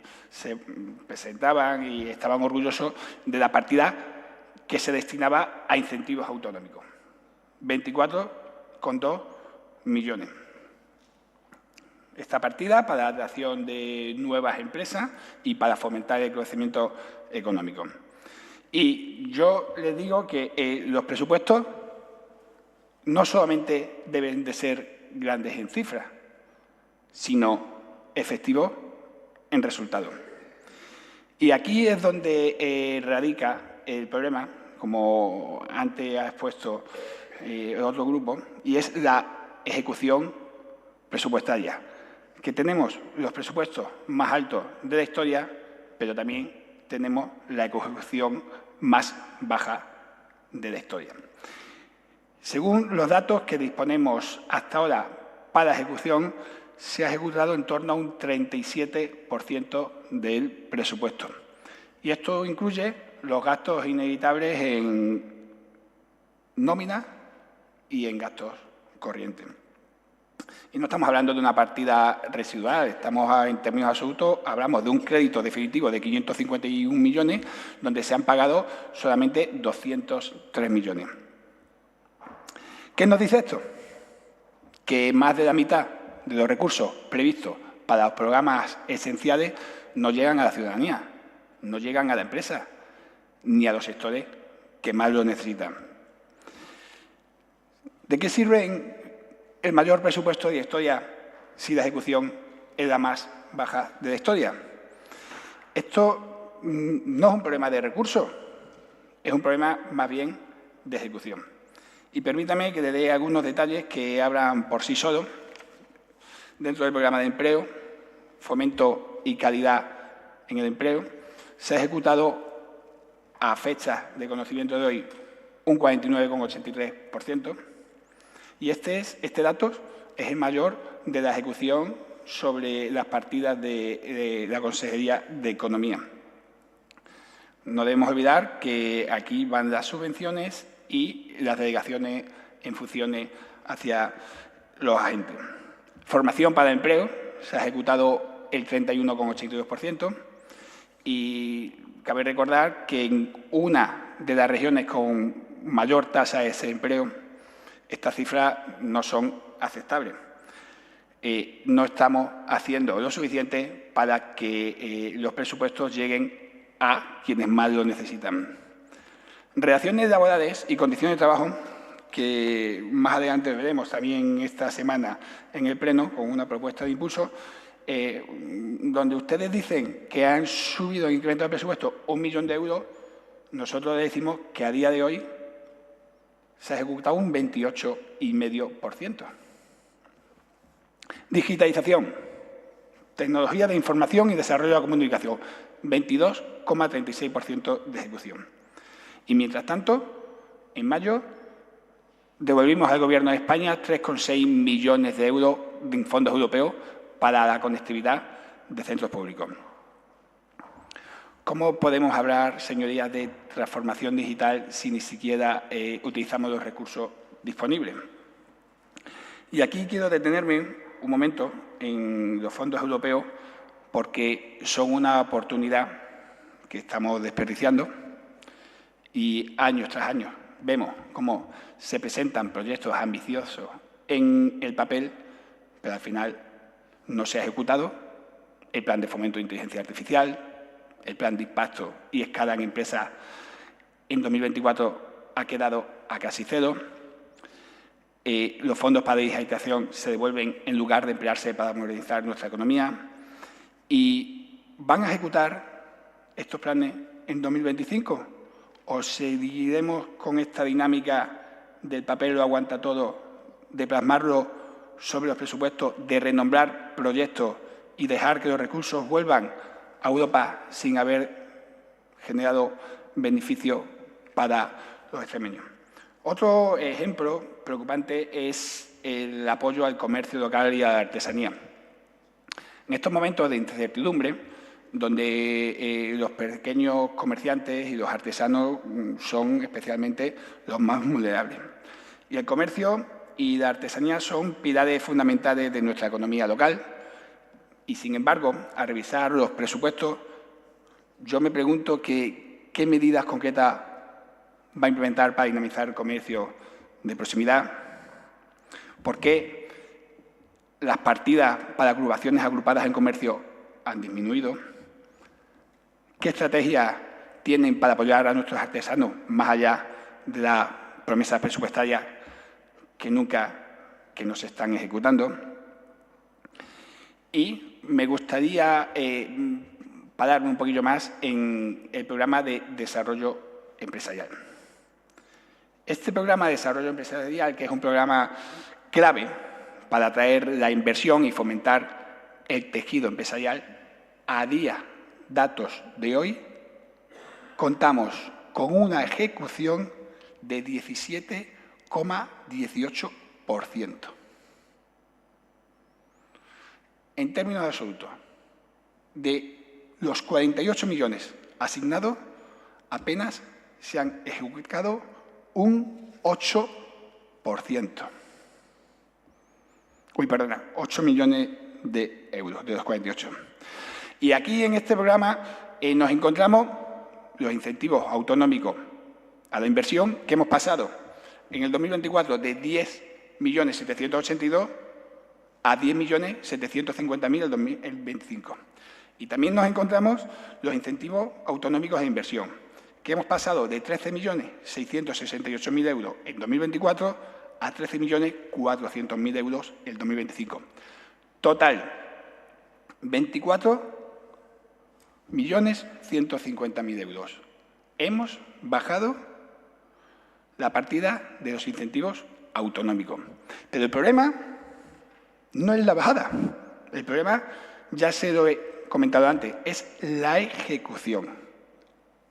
presentaban y estaban orgullosos de la partida que se destinaba a incentivos autonómicos, 24,2 millones. Esta partida para la atracción de nuevas empresas y para fomentar el crecimiento económico. Y yo les digo que los presupuestos no solamente deben de ser grandes en cifras, sino efectivos en resultados. Y aquí es donde radica el problema, como antes ha expuesto el otro grupo, y es la ejecución presupuestaria, que tenemos los presupuestos más altos de la historia, pero también tenemos la ejecución más baja de la historia. Según los datos que disponemos hasta ahora para la ejecución, se ha ejecutado en torno a un 37% del presupuesto. Y esto incluye los gastos inevitables en nómina y en gastos corrientes. Y no estamos hablando de una partida residual, estamos en términos absolutos, hablamos de un crédito definitivo de 551 millones, donde se han pagado solamente 203 millones. ¿Qué nos dice esto? Que más de la mitad de los recursos previstos para los programas esenciales no llegan a la ciudadanía, no llegan a la empresa, ni a los sectores que más lo necesitan. ¿De qué sirve el mayor presupuesto de la historia si la ejecución es la más baja de la historia? Esto no es un problema de recursos, es un problema más bien de ejecución. Y permítame que le dé algunos detalles que hablan por sí solos. Dentro del programa de empleo, fomento y calidad en el empleo, se ha ejecutado a fecha de conocimiento de hoy un 49,83%. Y este dato es el mayor de la ejecución sobre las partidas de la Consejería de Economía. No debemos olvidar que aquí van las subvenciones y las delegaciones en funciones hacia los agentes. Formación para el empleo, se ha ejecutado el 31,82% y cabe recordar que en una de las regiones con mayor tasa de desempleo, estas cifras no son aceptables. No estamos haciendo lo suficiente para que los presupuestos lleguen a quienes más lo necesitan. Relaciones laborales y condiciones de trabajo, que más adelante veremos también esta semana en el Pleno con una propuesta de impulso, donde ustedes dicen que han subido el incremento del presupuesto 1 millón de euros, nosotros le decimos que a día de hoy se ha ejecutado un 28,5%. Digitalización, tecnología de información y desarrollo de la comunicación, 22,36% de ejecución. Y mientras tanto, En mayo devolvimos al Gobierno de España 3,6 millones de euros de fondos europeos para la conectividad de centros públicos. ¿Cómo podemos hablar, señorías, de transformación digital si ni siquiera utilizamos los recursos disponibles? Y aquí quiero detenerme un momento en los fondos europeos porque son una oportunidad que estamos desperdiciando y año tras año vemos cómo se presentan proyectos ambiciosos en el papel, pero al final no se ha ejecutado el plan de fomento de inteligencia artificial, el plan de impacto y escala en empresas en 2024 ha quedado a casi cero. Los fondos para digitalización se devuelven en lugar de emplearse para modernizar nuestra economía. ¿Y van a ejecutar estos planes en 2025? ¿O seguiremos con esta dinámica del papel lo aguanta todo, de plasmarlo sobre los presupuestos, de renombrar proyectos y dejar que los recursos vuelvan a Europa sin haber generado beneficio para los extremeños? Otro ejemplo preocupante es el apoyo al comercio local y a la artesanía. En estos momentos de incertidumbre, donde los pequeños comerciantes y los artesanos son especialmente los más vulnerables. Y el comercio y la artesanía son pilares fundamentales de nuestra economía local y, sin embargo, al revisar los presupuestos, yo me pregunto qué medidas concretas va a implementar para dinamizar el comercio de proximidad. ¿Por qué las partidas para agrupaciones agrupadas en comercio han disminuido? ¿Qué estrategias tienen para apoyar a nuestros artesanos más allá de las promesas presupuestarias que no se están ejecutando? Y me gustaría pararme un poquillo más en el programa de desarrollo empresarial. Este programa de desarrollo empresarial, que es un programa clave para atraer la inversión y fomentar el tejido empresarial, a día datos de hoy, contamos con una ejecución de 17,18%. En términos absolutos, de los 48 millones asignados, apenas se han ejecutado un 8%. 8 millones de euros de los 48. Y aquí en este programa nos encontramos los incentivos autonómicos a la inversión que hemos pasado en el 2024 de 10.782.000 a 10.750.000 en el 2025. Y también nos encontramos los incentivos autonómicos de inversión, que hemos pasado de 13.668.000 euros en 2024 a 13.400.000 euros en 2025. Total, 24.150.000 euros. Hemos bajado la partida de los incentivos autonómicos. Pero el problema no es la bajada. El problema, ya se lo he comentado antes, es la ejecución.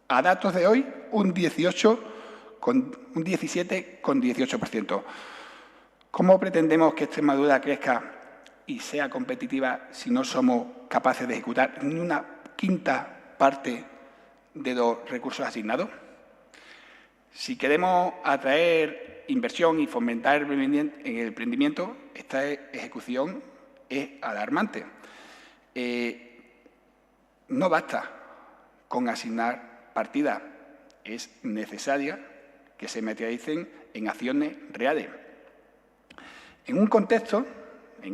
A datos de hoy, un 17,18%. ¿Cómo pretendemos que Extremadura crezca y sea competitiva si no somos capaces de ejecutar ni una quinta parte de los recursos asignados? Si queremos atraer inversión y fomentar el emprendimiento, esta ejecución es alarmante. No basta con asignar partidas, es necesaria que se materialicen en acciones reales. En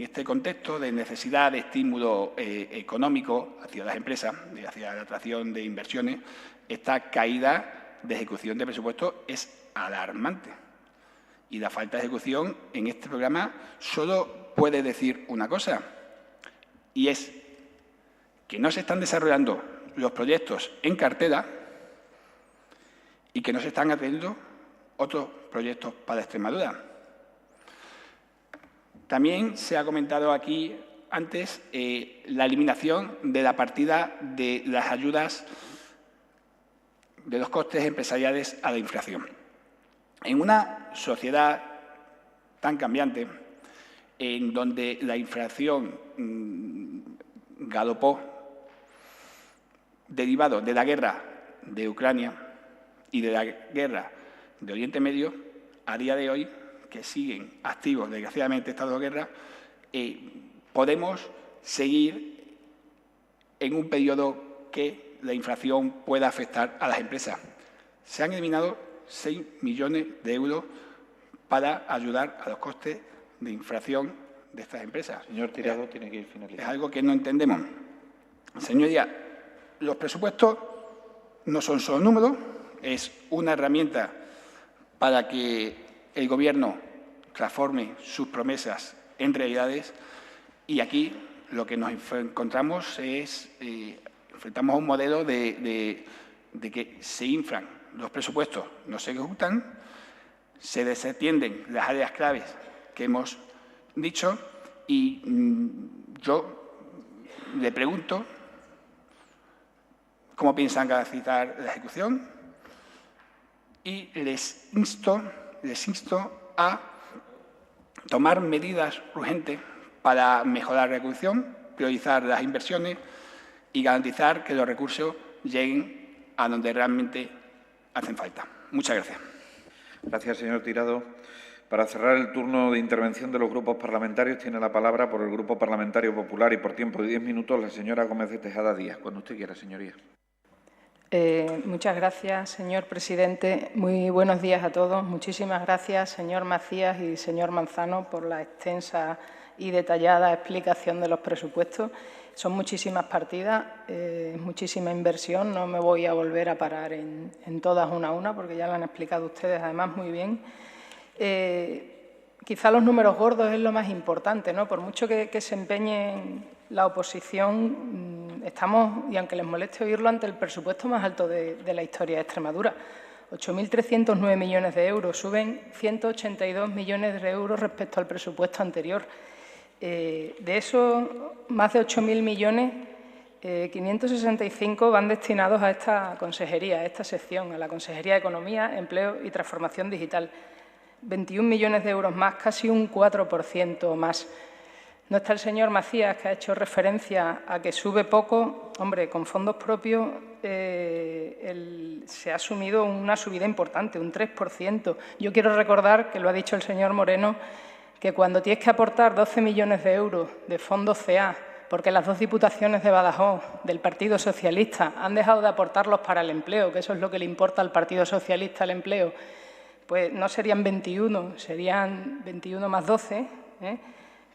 este contexto de necesidad de estímulo económico hacia las empresas, hacia la atracción de inversiones, esta caída de ejecución de presupuestos es alarmante. Y la falta de ejecución en este programa solo puede decir una cosa, y es que no se están desarrollando los proyectos en cartera y que no se están atendiendo otros proyectos para Extremadura. También se ha comentado aquí antes la eliminación de la partida de las ayudas de los costes empresariales a la inflación. En una sociedad tan cambiante, en donde la inflación galopó, derivado de la guerra de Ucrania y de la guerra de Oriente Medio, a día de hoy, que siguen activos, desgraciadamente, estado de guerra, podemos seguir en un periodo que la inflación pueda afectar a las empresas. Se han eliminado 6 millones de euros para ayudar a los costes de inflación de estas empresas. Señor Tirado, tiene que ir finalizando. Es algo que no entendemos. Señorías, los presupuestos no son solo números, es una herramienta para que el Gobierno transforme sus promesas en realidades, y aquí lo que nos encontramos es enfrentamos a un modelo de que se inflan los presupuestos, no se ejecutan, se desatienden las áreas claves que hemos dicho, y yo le pregunto cómo piensan garantizar la ejecución, y les insto a tomar medidas urgentes para mejorar la ejecución, priorizar las inversiones y garantizar que los recursos lleguen a donde realmente hacen falta. Muchas gracias. Gracias, señor Tirado. Para cerrar el turno de intervención de los grupos parlamentarios, tiene la palabra por el Grupo Parlamentario Popular y por tiempo de 10 minutos la señora Gómez de Tejada Díaz. Cuando usted quiera, señoría. Muchas gracias, señor presidente. Muy buenos días a todos. Muchísimas gracias, señor Macías y señor Manzano, por la extensa y detallada explicación de los presupuestos. Son muchísimas partidas, muchísima inversión. No me voy a volver a parar en todas una a una, porque ya lo han explicado ustedes, además, muy bien. Quizá los números gordos es lo más importante, ¿no? Por mucho que se empeñe en la oposición, estamos, y aunque les moleste oírlo, ante el presupuesto más alto de la historia de Extremadura. 8.309 millones de euros, suben 182 millones de euros respecto al presupuesto anterior. De esos más de 8.000 millones, 565 van destinados a esta consejería, a esta sección, a la Consejería de Economía, Empleo y Transformación Digital. 21 millones de euros más, casi un 4% más. No está el señor Macías, que ha hecho referencia a que sube poco. Hombre, con fondos propios se ha asumido una subida importante, un 3%. Yo quiero recordar, que lo ha dicho el señor Moreno, que cuando tienes que aportar 12 millones de euros de fondos CEA, porque las dos diputaciones de Badajoz, del Partido Socialista, han dejado de aportarlos para el empleo, que eso es lo que le importa al Partido Socialista, el empleo, pues no serían 21, serían 21 más 12,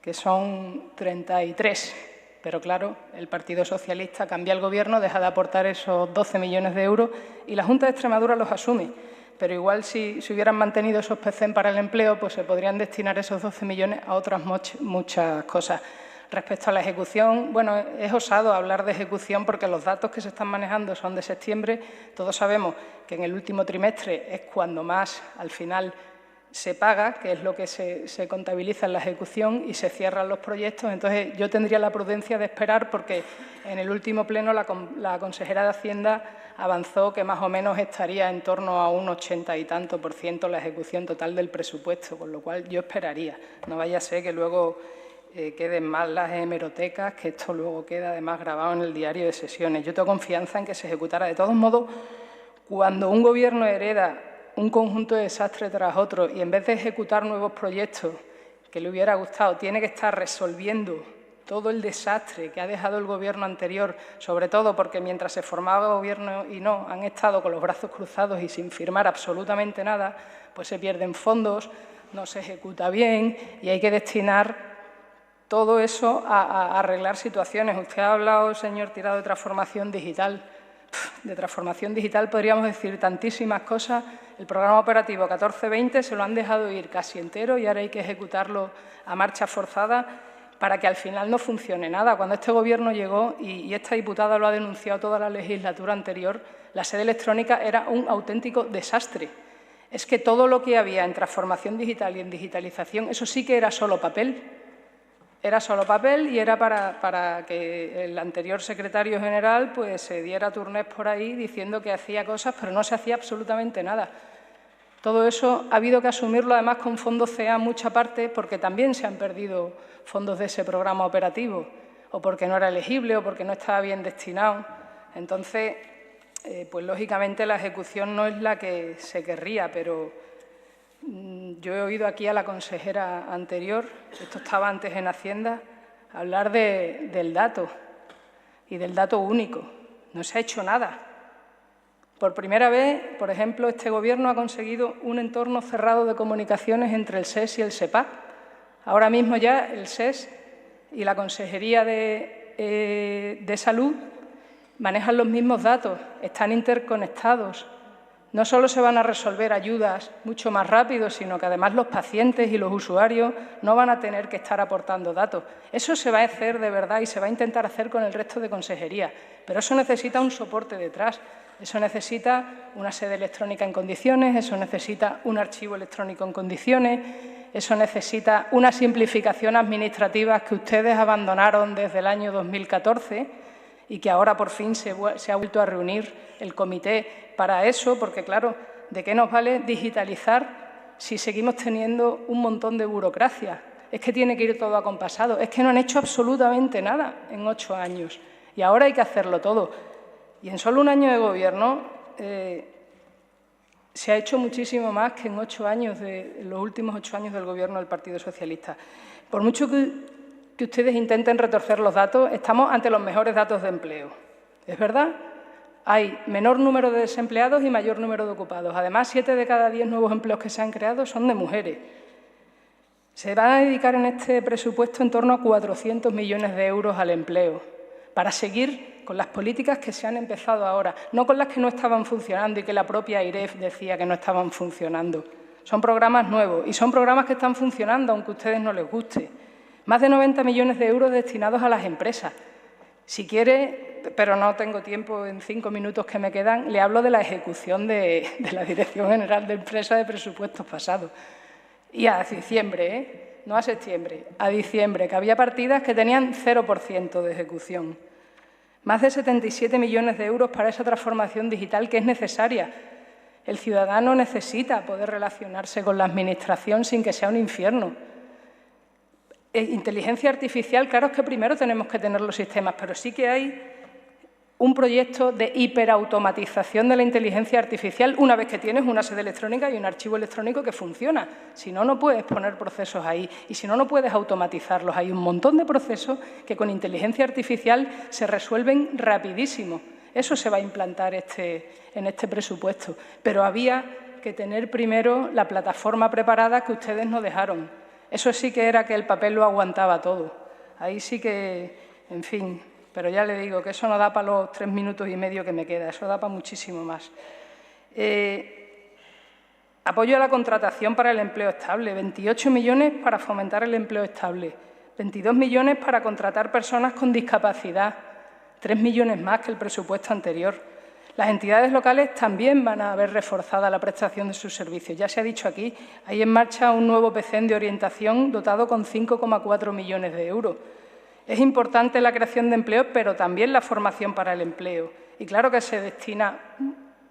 que son 33. Pero claro, el Partido Socialista cambia el Gobierno, deja de aportar esos 12 millones de euros y la Junta de Extremadura los asume. Pero igual si hubieran mantenido esos PCEN para el empleo, pues se podrían destinar esos 12 millones a otras muchas cosas. Respecto a la ejecución, bueno, es osado hablar de ejecución porque los datos que se están manejando son de septiembre. Todos sabemos que en el último trimestre es cuando más, al final, se paga, que es lo que se contabiliza en la ejecución, y se cierran los proyectos. Entonces, yo tendría la prudencia de esperar, porque en el último pleno la consejera de Hacienda avanzó que más o menos estaría en torno a un 80 y tanto % la ejecución total del presupuesto, con lo cual yo esperaría. No vaya a ser que luego queden mal las hemerotecas, que esto luego queda además grabado en el diario de sesiones. Yo tengo confianza en que se ejecutara. De todos modos, cuando un Gobierno hereda un conjunto de desastres tras otro y en vez de ejecutar nuevos proyectos que le hubiera gustado, tiene que estar resolviendo todo el desastre que ha dejado el Gobierno anterior, sobre todo porque mientras se formaba Gobierno y no, han estado con los brazos cruzados y sin firmar absolutamente nada, pues se pierden fondos, no se ejecuta bien y hay que destinar todo eso a arreglar situaciones. Usted ha hablado, señor Tirado, de transformación digital. De transformación digital podríamos decir tantísimas cosas. El programa operativo 14-20 se lo han dejado ir casi entero y ahora hay que ejecutarlo a marcha forzada para que al final no funcione nada. Cuando este Gobierno llegó, y esta diputada lo ha denunciado toda la legislatura anterior, la sede electrónica era un auténtico desastre. Es que todo lo que había en transformación digital y en digitalización, eso sí que era solo papel. Era solo papel y era para que el anterior secretario general pues se diera turnés por ahí diciendo que hacía cosas, pero no se hacía absolutamente nada. Todo eso ha habido que asumirlo además con fondos CEA mucha parte porque también se han perdido fondos de ese programa operativo o porque no era elegible o porque no estaba bien destinado. Entonces, pues lógicamente la ejecución no es la que se querría, pero yo he oído aquí a la consejera anterior, esto estaba antes en Hacienda, hablar del dato y del dato único. No se ha hecho nada. Por primera vez, por ejemplo, este Gobierno ha conseguido un entorno cerrado de comunicaciones entre el SES y el SEPAC. Ahora mismo ya el SES y la Consejería de Salud manejan los mismos datos, están interconectados. No solo se van a resolver ayudas mucho más rápido, sino que además los pacientes y los usuarios no van a tener que estar aportando datos. Eso se va a hacer de verdad y se va a intentar hacer con el resto de consejerías, pero eso necesita un soporte detrás. Eso necesita una sede electrónica en condiciones, eso necesita un archivo electrónico en condiciones, eso necesita una simplificación administrativa que ustedes abandonaron desde el año 2014 y que ahora por fin se ha vuelto a reunir el comité para eso, porque claro, ¿de qué nos vale digitalizar si seguimos teniendo un montón de burocracia? Es que tiene que ir todo acompasado, es que no han hecho absolutamente nada en 8 años y ahora hay que hacerlo todo. Y en solo un año de Gobierno se ha hecho muchísimo más que en los últimos 8 años del Gobierno del Partido Socialista. Por mucho que ustedes intenten retorcer los datos, estamos ante los mejores datos de empleo. ¿Es verdad? Hay menor número de desempleados y mayor número de ocupados. Además, 7 de cada 10 nuevos empleos que se han creado son de mujeres. Se van a dedicar en este presupuesto en torno a 400 millones de euros al empleo, para seguir con las políticas que se han empezado ahora, no con las que no estaban funcionando y que la propia AIREF decía que no estaban funcionando. Son programas nuevos y son programas que están funcionando, aunque a ustedes no les guste. Más de 90 millones de euros destinados a las empresas. Si quiere, pero no tengo tiempo en 5 minutos que me quedan, le hablo de la ejecución de la Dirección General de Empresas de presupuestos pasados. Y a diciembre, no a septiembre, a diciembre, que había partidas que tenían 0% de ejecución. Más de 77 millones de euros para esa transformación digital que es necesaria. El ciudadano necesita poder relacionarse con la Administración sin que sea un infierno. Inteligencia artificial, claro que primero tenemos que tener los sistemas, pero sí que hay un proyecto de hiperautomatización de la inteligencia artificial una vez que tienes una sede electrónica y un archivo electrónico que funciona. Si no, no puedes poner procesos ahí y si no, no puedes automatizarlos. Hay un montón de procesos que con inteligencia artificial se resuelven rapidísimo. Eso se va a implantar en este presupuesto, pero había que tener primero la plataforma preparada que ustedes nos dejaron. Eso sí que era que el papel lo aguantaba todo. Ahí sí que, en fin, pero ya le digo que eso no da para los 3 minutos y medio que me queda, eso da para muchísimo más. Apoyo a la contratación para el empleo estable, 28 millones para fomentar el empleo estable, 22 millones para contratar personas con discapacidad, 3 millones más que el presupuesto anterior. Las entidades locales también van a ver reforzada la prestación de sus servicios. Ya se ha dicho aquí, hay en marcha un nuevo PCN de orientación dotado con 5,4 millones de euros. Es importante la creación de empleo, pero también la formación para el empleo. Y claro que se destina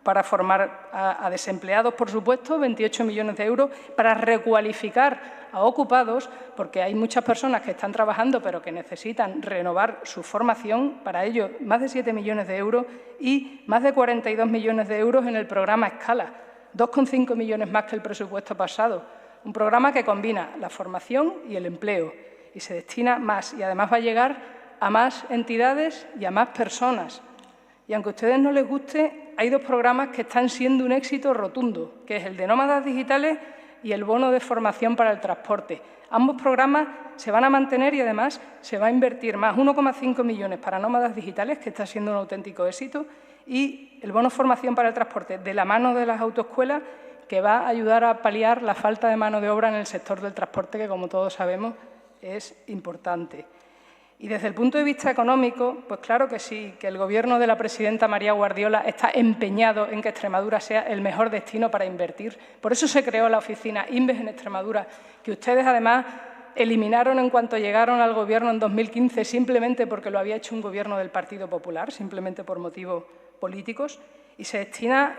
para formar a desempleados, por supuesto, 28 millones de euros, para recualificar a ocupados, porque hay muchas personas que están trabajando pero que necesitan renovar su formación. Para ello, más de 7 millones de euros y más de 42 millones de euros en el programa Escala, 2,5 millones más que el presupuesto pasado. Un programa que combina la formación y el empleo y se destina más y además va a llegar a más entidades y a más personas. Y aunque a ustedes no les guste, hay 2 programas que están siendo un éxito rotundo, que es el de nómadas digitales y el bono de formación para el transporte. Ambos programas se van a mantener y además se va a invertir más, 1,5 millones para nómadas digitales, que está siendo un auténtico éxito, y el bono de formación para el transporte de la mano de las autoescuelas, que va a ayudar a paliar la falta de mano de obra en el sector del transporte, que como todos sabemos es importante. Y desde el punto de vista económico, pues claro que sí, que el Gobierno de la presidenta María Guardiola está empeñado en que Extremadura sea el mejor destino para invertir. Por eso se creó la oficina INVES en Extremadura, que ustedes además eliminaron en cuanto llegaron al Gobierno en 2015 simplemente porque lo había hecho un Gobierno del Partido Popular, simplemente por motivos políticos, y se destina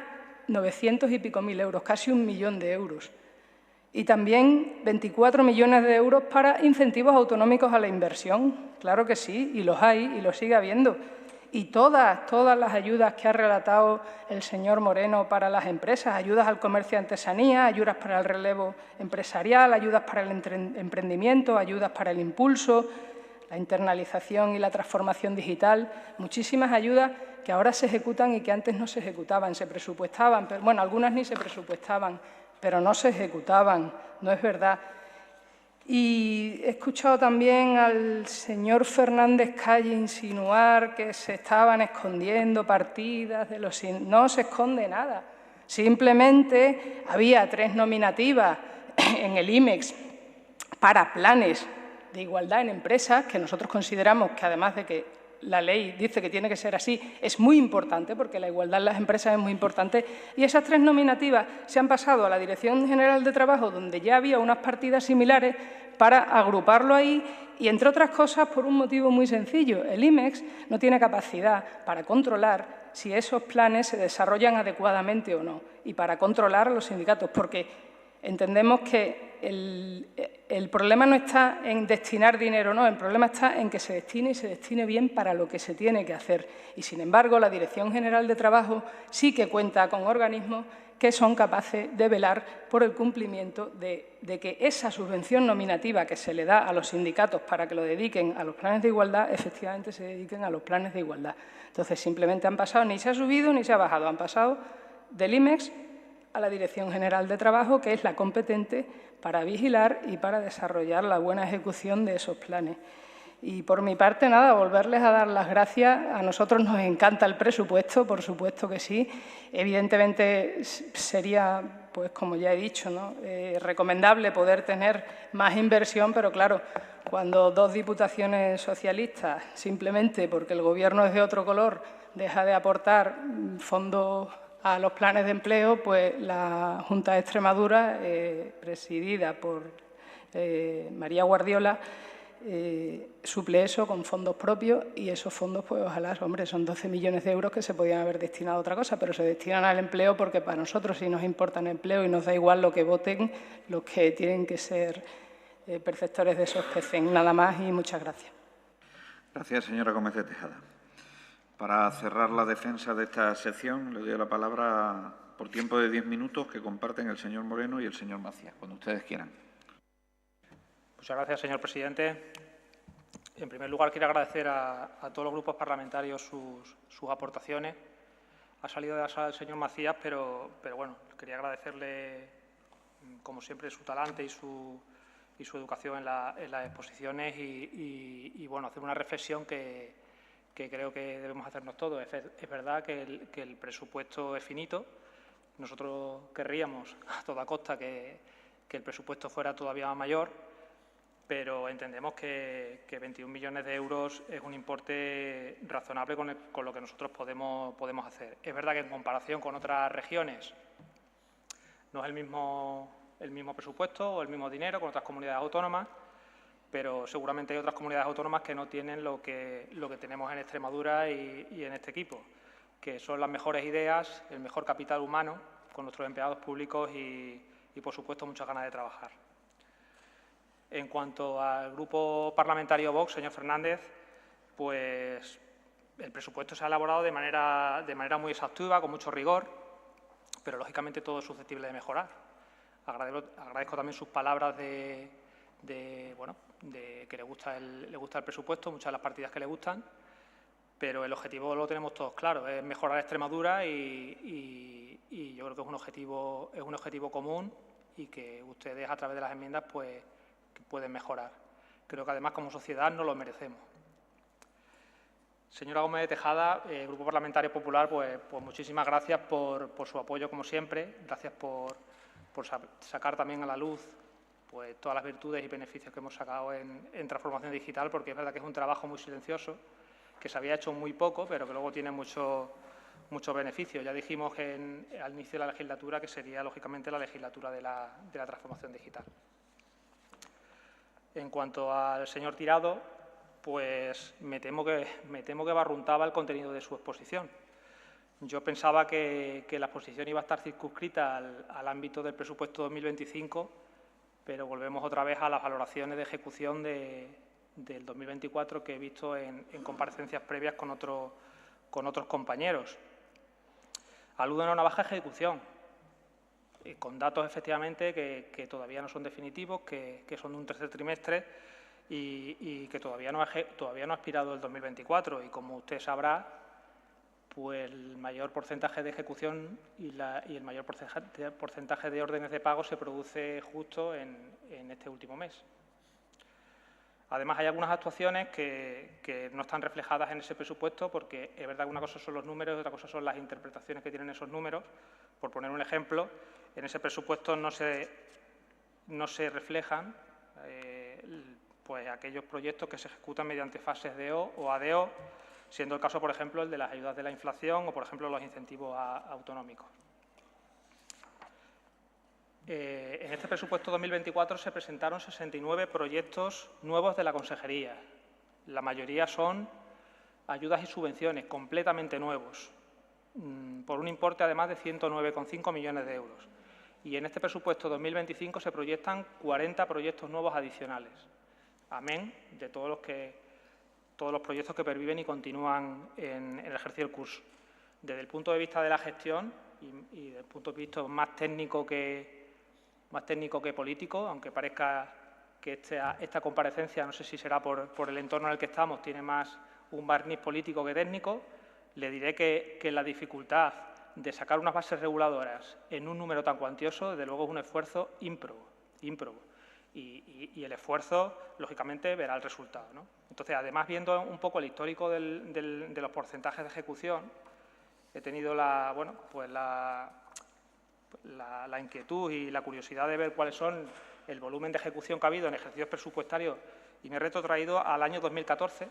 900 y pico mil euros, casi 1 millón de euros. Y también 24 millones de euros para incentivos autonómicos a la inversión. Claro que sí, y los hay, y los sigue habiendo. Y todas las ayudas que ha relatado el señor Moreno para las empresas, ayudas al comercio de artesanía, ayudas para el relevo empresarial, ayudas para el emprendimiento, ayudas para el impulso, la internalización y la transformación digital, muchísimas ayudas que ahora se ejecutan y que antes no se ejecutaban, se presupuestaban, pero, bueno, algunas ni se presupuestaban, pero no se ejecutaban, no es verdad. Y he escuchado también al señor Fernández Calle insinuar que se estaban escondiendo partidas de los... No se esconde nada. Simplemente había 3 nominativas en el IMEX para planes de igualdad en empresas, que nosotros consideramos que, además de que la ley dice que tiene que ser así, es muy importante, porque la igualdad en las empresas es muy importante, y esas 3 nominativas se han pasado a la Dirección General de Trabajo, donde ya había unas partidas similares, para agruparlo ahí, y entre otras cosas por un motivo muy sencillo. El IMEX no tiene capacidad para controlar si esos planes se desarrollan adecuadamente o no, y para controlar a los sindicatos, porque entendemos que el problema no está en destinar dinero, no, el problema está en que se destine y se destine bien para lo que se tiene que hacer. Y, sin embargo, la Dirección General de Trabajo sí que cuenta con organismos que son capaces de velar por el cumplimiento de que esa subvención nominativa que se le da a los sindicatos para que lo dediquen a los planes de igualdad, efectivamente se dediquen a los planes de igualdad. Entonces, simplemente han pasado, ni se ha subido ni se ha bajado, han pasado del IMEX a la Dirección General de Trabajo, que es la competente para vigilar y para desarrollar la buena ejecución de esos planes. Y por mi parte, nada, volverles a dar las gracias. A nosotros nos encanta el presupuesto, por supuesto que sí. Evidentemente sería, pues como ya he dicho, ¿no?, recomendable poder tener más inversión, pero claro, cuando 2 diputaciones socialistas, simplemente porque el Gobierno es de otro color, deja de aportar fondos a los planes de empleo, pues la Junta de Extremadura, presidida por María Guardiola, suple eso con fondos propios, y esos fondos, pues ojalá, hombre, son 12 millones de euros que se podían haber destinado a otra cosa, pero se destinan al empleo porque para nosotros sí nos importa el empleo y nos da igual lo que voten los que tienen que ser perceptores de esos PECEN. Nada más y muchas gracias. Gracias, señora Gómez de Tejada. Para cerrar la defensa de esta sección, le doy la palabra por tiempo de 10 minutos que comparten el señor Moreno y el señor Macías, cuando ustedes quieran. Muchas gracias, señor presidente. En primer lugar, quiero agradecer a todos los grupos parlamentarios sus aportaciones. Ha salido de la sala el señor Macías, pero bueno, quería agradecerle, como siempre, su talante y su educación en las exposiciones y bueno, hacer una reflexión que creo que debemos hacernos todos. Es verdad que el presupuesto es finito. Nosotros querríamos a toda costa que el presupuesto fuera todavía mayor, pero entendemos que 21 millones de euros es un importe razonable con lo que nosotros podemos hacer. Es verdad que en comparación con otras regiones no es el mismo presupuesto o el mismo dinero con otras comunidades autónomas, pero seguramente hay otras comunidades autónomas que no tienen lo que tenemos en Extremadura y en este equipo, que son las mejores ideas, el mejor capital humano con nuestros empleados públicos y por supuesto, muchas ganas de trabajar. En cuanto al grupo parlamentario Vox, señor Fernández, pues el presupuesto se ha elaborado de manera muy exhaustiva, con mucho rigor, pero lógicamente todo es susceptible de mejorar. Agradezco también sus palabras de que le gusta el presupuesto, muchas de las partidas que le gustan, pero el objetivo lo tenemos todos claro, es mejorar Extremadura y yo creo que es un objetivo común y que ustedes a través de las enmiendas pues que pueden mejorar. Creo que además como sociedad nos lo merecemos. Señora Gómez de Tejada, Grupo Parlamentario Popular, pues muchísimas gracias por su apoyo como siempre, gracias por sacar también a la luz pues todas las virtudes y beneficios que hemos sacado en transformación digital, porque es verdad que es un trabajo muy silencioso, que se había hecho muy poco, pero que luego tiene muchos beneficios. Ya dijimos al inicio de la legislatura que sería, lógicamente, la legislatura de la transformación digital. En cuanto al señor Tirado, pues me temo que barruntaba el contenido de su exposición. Yo pensaba que la exposición iba a estar circunscrita al ámbito del presupuesto 2025, pero volvemos otra vez a las valoraciones de ejecución del 2024 que he visto en comparecencias previas con otros compañeros. Aluden a una baja ejecución, con datos efectivamente que todavía no son definitivos, que son de un tercer trimestre y que todavía no ha expirado el 2024. Y como usted sabrá, pues el mayor porcentaje de ejecución y el mayor porcentaje de órdenes de pago se produce justo en este último mes. Además, hay algunas actuaciones que no están reflejadas en ese presupuesto porque es verdad que una cosa son los números y otra cosa son las interpretaciones que tienen esos números. Por poner un ejemplo, en ese presupuesto no se reflejan pues aquellos proyectos que se ejecutan mediante fases DO o ADO, siendo el caso, por ejemplo, el de las ayudas de la inflación o, por ejemplo, los incentivos autonómicos. En este presupuesto 2024 se presentaron 69 proyectos nuevos de la Consejería. La mayoría son ayudas y subvenciones completamente nuevos, por un importe además de 109,5 millones de euros. Y en este presupuesto 2025 se proyectan 40 proyectos nuevos adicionales, amén de todos los proyectos que perviven y continúan en el ejercicio del curso. Desde el punto de vista de la gestión y desde el punto de vista más técnico que político, aunque parezca que esta comparecencia, no sé si será por el entorno en el que estamos, tiene más un barniz político que técnico, le diré que la dificultad de sacar unas bases reguladoras en un número tan cuantioso, desde luego es un esfuerzo ímprobo. Y el esfuerzo, lógicamente, verá el resultado, ¿no? Entonces, además, viendo un poco el histórico de los porcentajes de ejecución, he tenido la inquietud y la curiosidad de ver cuáles son el volumen de ejecución que ha habido en ejercicios presupuestarios y me he retrotraído al año 2014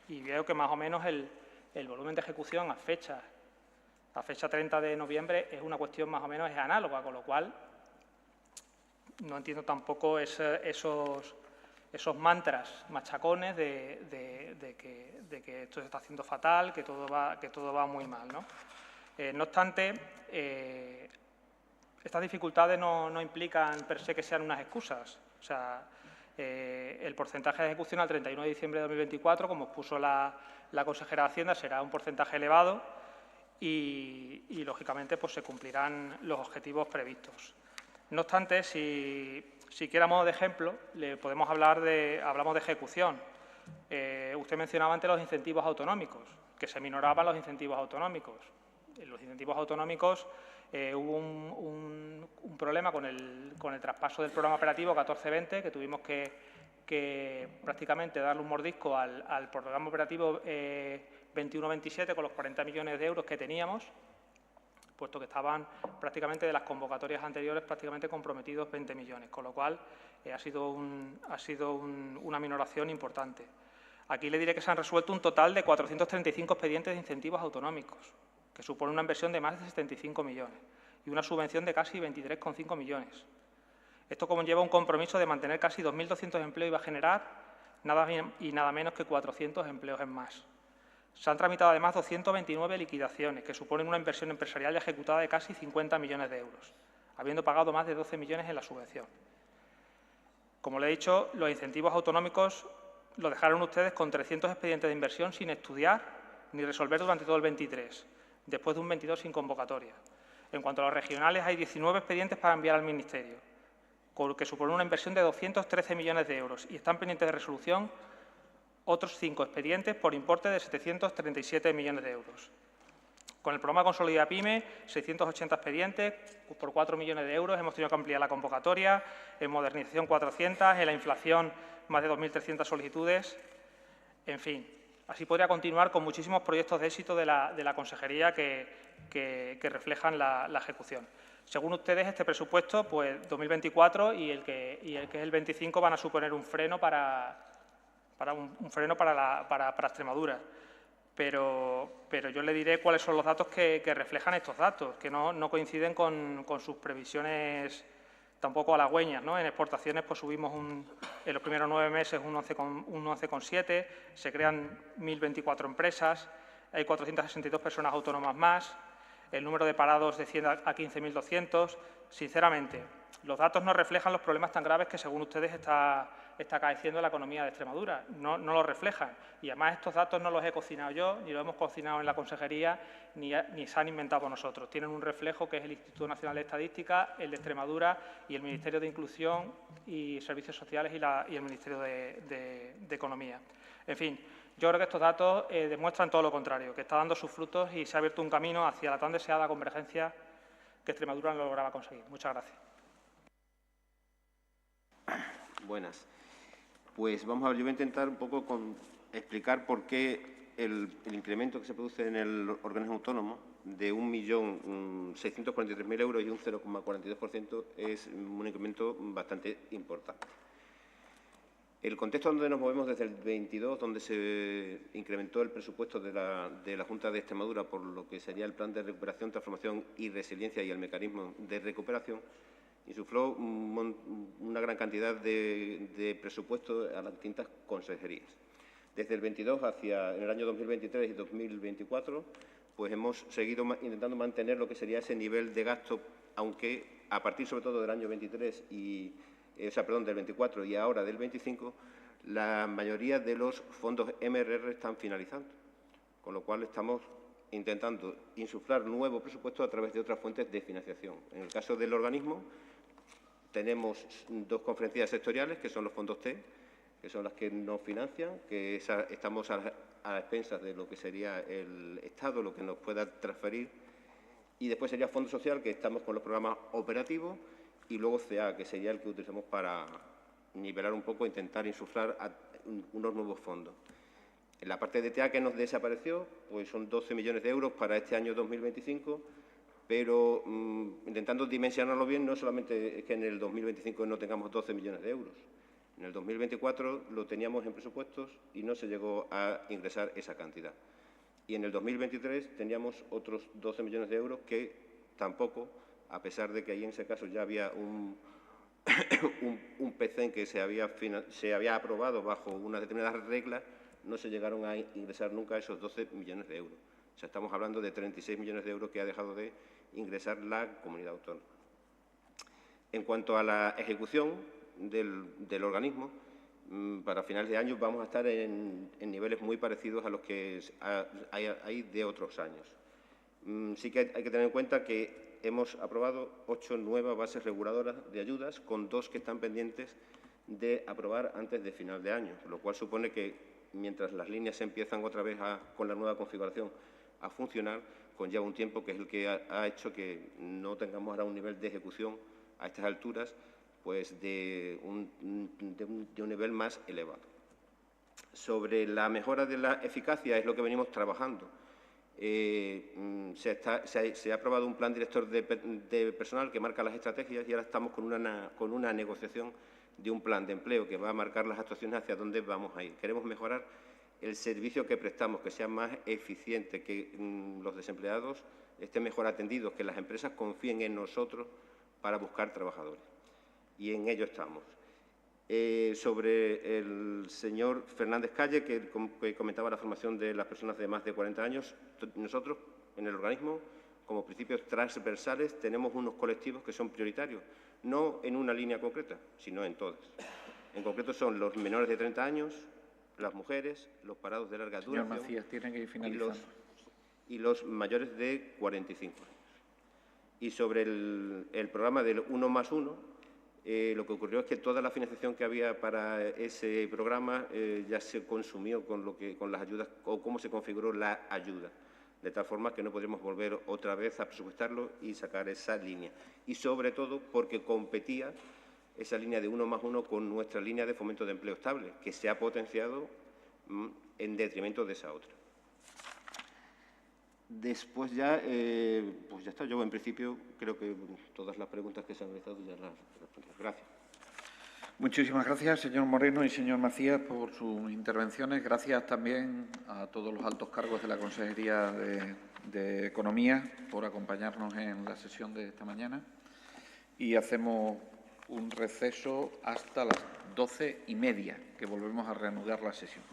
y veo que más o menos el volumen de ejecución a fecha 30 de noviembre es una cuestión más o menos análoga, con lo cual no entiendo tampoco esos mantras machacones de que esto se está haciendo fatal, que todo va muy mal, ¿no? No obstante, estas dificultades no implican per se que sean unas excusas. O sea, el porcentaje de ejecución al 31 de diciembre de 2024, como expuso la consejera de Hacienda, será un porcentaje elevado y lógicamente, pues se cumplirán los objetivos previstos. No obstante, si quiera a modo de ejemplo, hablamos de ejecución. Usted mencionaba antes los incentivos autonómicos, que se minoraban los incentivos autonómicos. En los incentivos autonómicos hubo un problema con el traspaso del programa operativo 14-20, que tuvimos que prácticamente darle un mordisco al programa operativo 21-27 con los 40 millones de euros que teníamos, puesto que estaban prácticamente de las convocatorias anteriores prácticamente comprometidos 20 millones, con lo cual ha sido una minoración importante. Aquí le diré que se han resuelto un total de 435 expedientes de incentivos autonómicos, que supone una inversión de más de 75 millones y una subvención de casi 23,5 millones. Esto conlleva un compromiso de mantener casi 2.200 empleos y va a generar nada menos que 400 empleos en más. Se han tramitado además 229 liquidaciones, que suponen una inversión empresarial ejecutada de casi 50 millones de euros, habiendo pagado más de 12 millones en la subvención. Como le he dicho, los incentivos autonómicos los dejaron ustedes con 300 expedientes de inversión sin estudiar ni resolver durante todo el 23, después de un 22 sin convocatoria. En cuanto a los regionales, hay 19 expedientes para enviar al Ministerio, que supone una inversión de 213 millones de euros y están pendientes de resolución otros 5 expedientes por importe de 737 millones de euros. Con el programa Consolida PYME, 680 expedientes por 4 millones de euros. Hemos tenido que ampliar la convocatoria, en modernización 400, en la inflación más de 2.300 solicitudes. En fin, así podría continuar con muchísimos proyectos de éxito de la Consejería que reflejan la ejecución. Según ustedes, este presupuesto, pues 2024 y el que es el 25 van a suponer un freno para Extremadura. Pero yo le diré cuáles son los datos que reflejan estos datos, que no coinciden con sus previsiones tampoco halagüeñas, ¿no? En exportaciones pues subimos en los primeros 9 meses un 11,7, se crean 1.024 empresas, hay 462 personas autónomas más, el número de parados desciende a 15.200. Sinceramente, los datos no reflejan los problemas tan graves que, según ustedes, está acaeciendo la economía de Extremadura. No lo reflejan. Y, además, estos datos no los he cocinado yo, ni los hemos cocinado en la consejería, ni se han inventado nosotros. Tienen un reflejo que es el Instituto Nacional de Estadística, el de Extremadura y el Ministerio de Inclusión y Servicios Sociales y el Ministerio de Economía. En fin, yo creo que estos datos demuestran todo lo contrario, que está dando sus frutos y se ha abierto un camino hacia la tan deseada convergencia que Extremadura no lograba conseguir. Muchas gracias. Buenas. Pues vamos a ver, yo voy a intentar un poco explicar por qué el incremento que se produce en el organismo autónomo de 1.643.000 euros y un 0,42% es un incremento bastante importante. El contexto donde nos movemos desde el 22, donde se incrementó el presupuesto de la Junta de Extremadura por lo que sería el Plan de Recuperación, Transformación y Resiliencia y el mecanismo de recuperación, insufló una gran cantidad de presupuestos a las distintas consejerías. Desde el 22 hacia el año 2023 y 2024, pues hemos seguido intentando mantener lo que sería ese nivel de gasto, aunque a partir sobre todo del año 23 del 24 y ahora del 25, la mayoría de los fondos MRR están finalizando, con lo cual estamos intentando insuflar nuevos presupuestos a través de otras fuentes de financiación. En el caso del organismo, tenemos dos conferencias sectoriales, que son los fondos T, que son las que nos financian, que estamos a expensas de lo que sería el Estado, lo que nos pueda transferir, y después sería Fondo Social, que estamos con los programas operativos, y luego CA, que sería el que utilizamos para nivelar un poco e intentar insuflar unos nuevos fondos. En la parte de TA que nos desapareció, pues son 12 millones de euros para este año 2025, pero intentando dimensionarlo bien, no solamente es que en el 2025 no tengamos 12 millones de euros. En el 2024 lo teníamos en presupuestos y no se llegó a ingresar esa cantidad. Y en el 2023 teníamos otros 12 millones de euros que tampoco, a pesar de que ahí en ese caso ya había un PCN que se había aprobado bajo unas determinadas reglas, no se llegaron a ingresar nunca esos 12 millones de euros. O sea, estamos hablando de 36 millones de euros que ha dejado de ingresar la comunidad autónoma. En cuanto a la ejecución del organismo, para finales de año vamos a estar en niveles muy parecidos a los que hay de otros años. Sí que hay que tener en cuenta que hemos aprobado 8 nuevas bases reguladoras de ayudas, con 2 que están pendientes de aprobar antes de final de año, lo cual supone que mientras las líneas empiezan otra vez con la nueva configuración a funcionar, conlleva un tiempo que es el que ha hecho que no tengamos ahora un nivel de ejecución a estas alturas pues de un nivel más elevado. Sobre la mejora de la eficacia es lo que venimos trabajando. Se ha aprobado un plan director de personal que marca las estrategias y ahora estamos con una negociación de un plan de empleo que va a marcar las actuaciones hacia dónde vamos a ir. Queremos mejorar el servicio que prestamos, que sea más eficiente, que los desempleados estén mejor atendidos, que las empresas confíen en nosotros para buscar trabajadores. Y en ello estamos. Sobre el señor Fernández Calle, que comentaba la formación de las personas de más de 40 años, nosotros en el organismo, como principios transversales, tenemos unos colectivos que son prioritarios, no en una línea concreta, sino en todas. En concreto son los menores de 30 años, las mujeres, los parados de larga duración. Señor Macías, tiene que ir finalizando. Y los mayores de 45 años. Y sobre el programa del 1+1, lo que ocurrió es que toda la financiación que había para ese programa ya se consumió con las ayudas o cómo se configuró la ayuda, de tal forma que no podríamos volver otra vez a presupuestarlo y sacar esa línea. Y sobre todo porque competía esa línea de 1+1 con nuestra línea de fomento de empleo estable, que se ha potenciado en detrimento de esa otra. Después ya, pues ya está. Yo, en principio, creo que todas las preguntas que se han realizado ya las respondido. Gracias. Muchísimas gracias, señor Moreno y señor Macías, por sus intervenciones. Gracias también a todos los altos cargos de la Consejería de Economía por acompañarnos en la sesión de esta mañana. Y hacemos un receso hasta las 12:30, que volvemos a reanudar la sesión.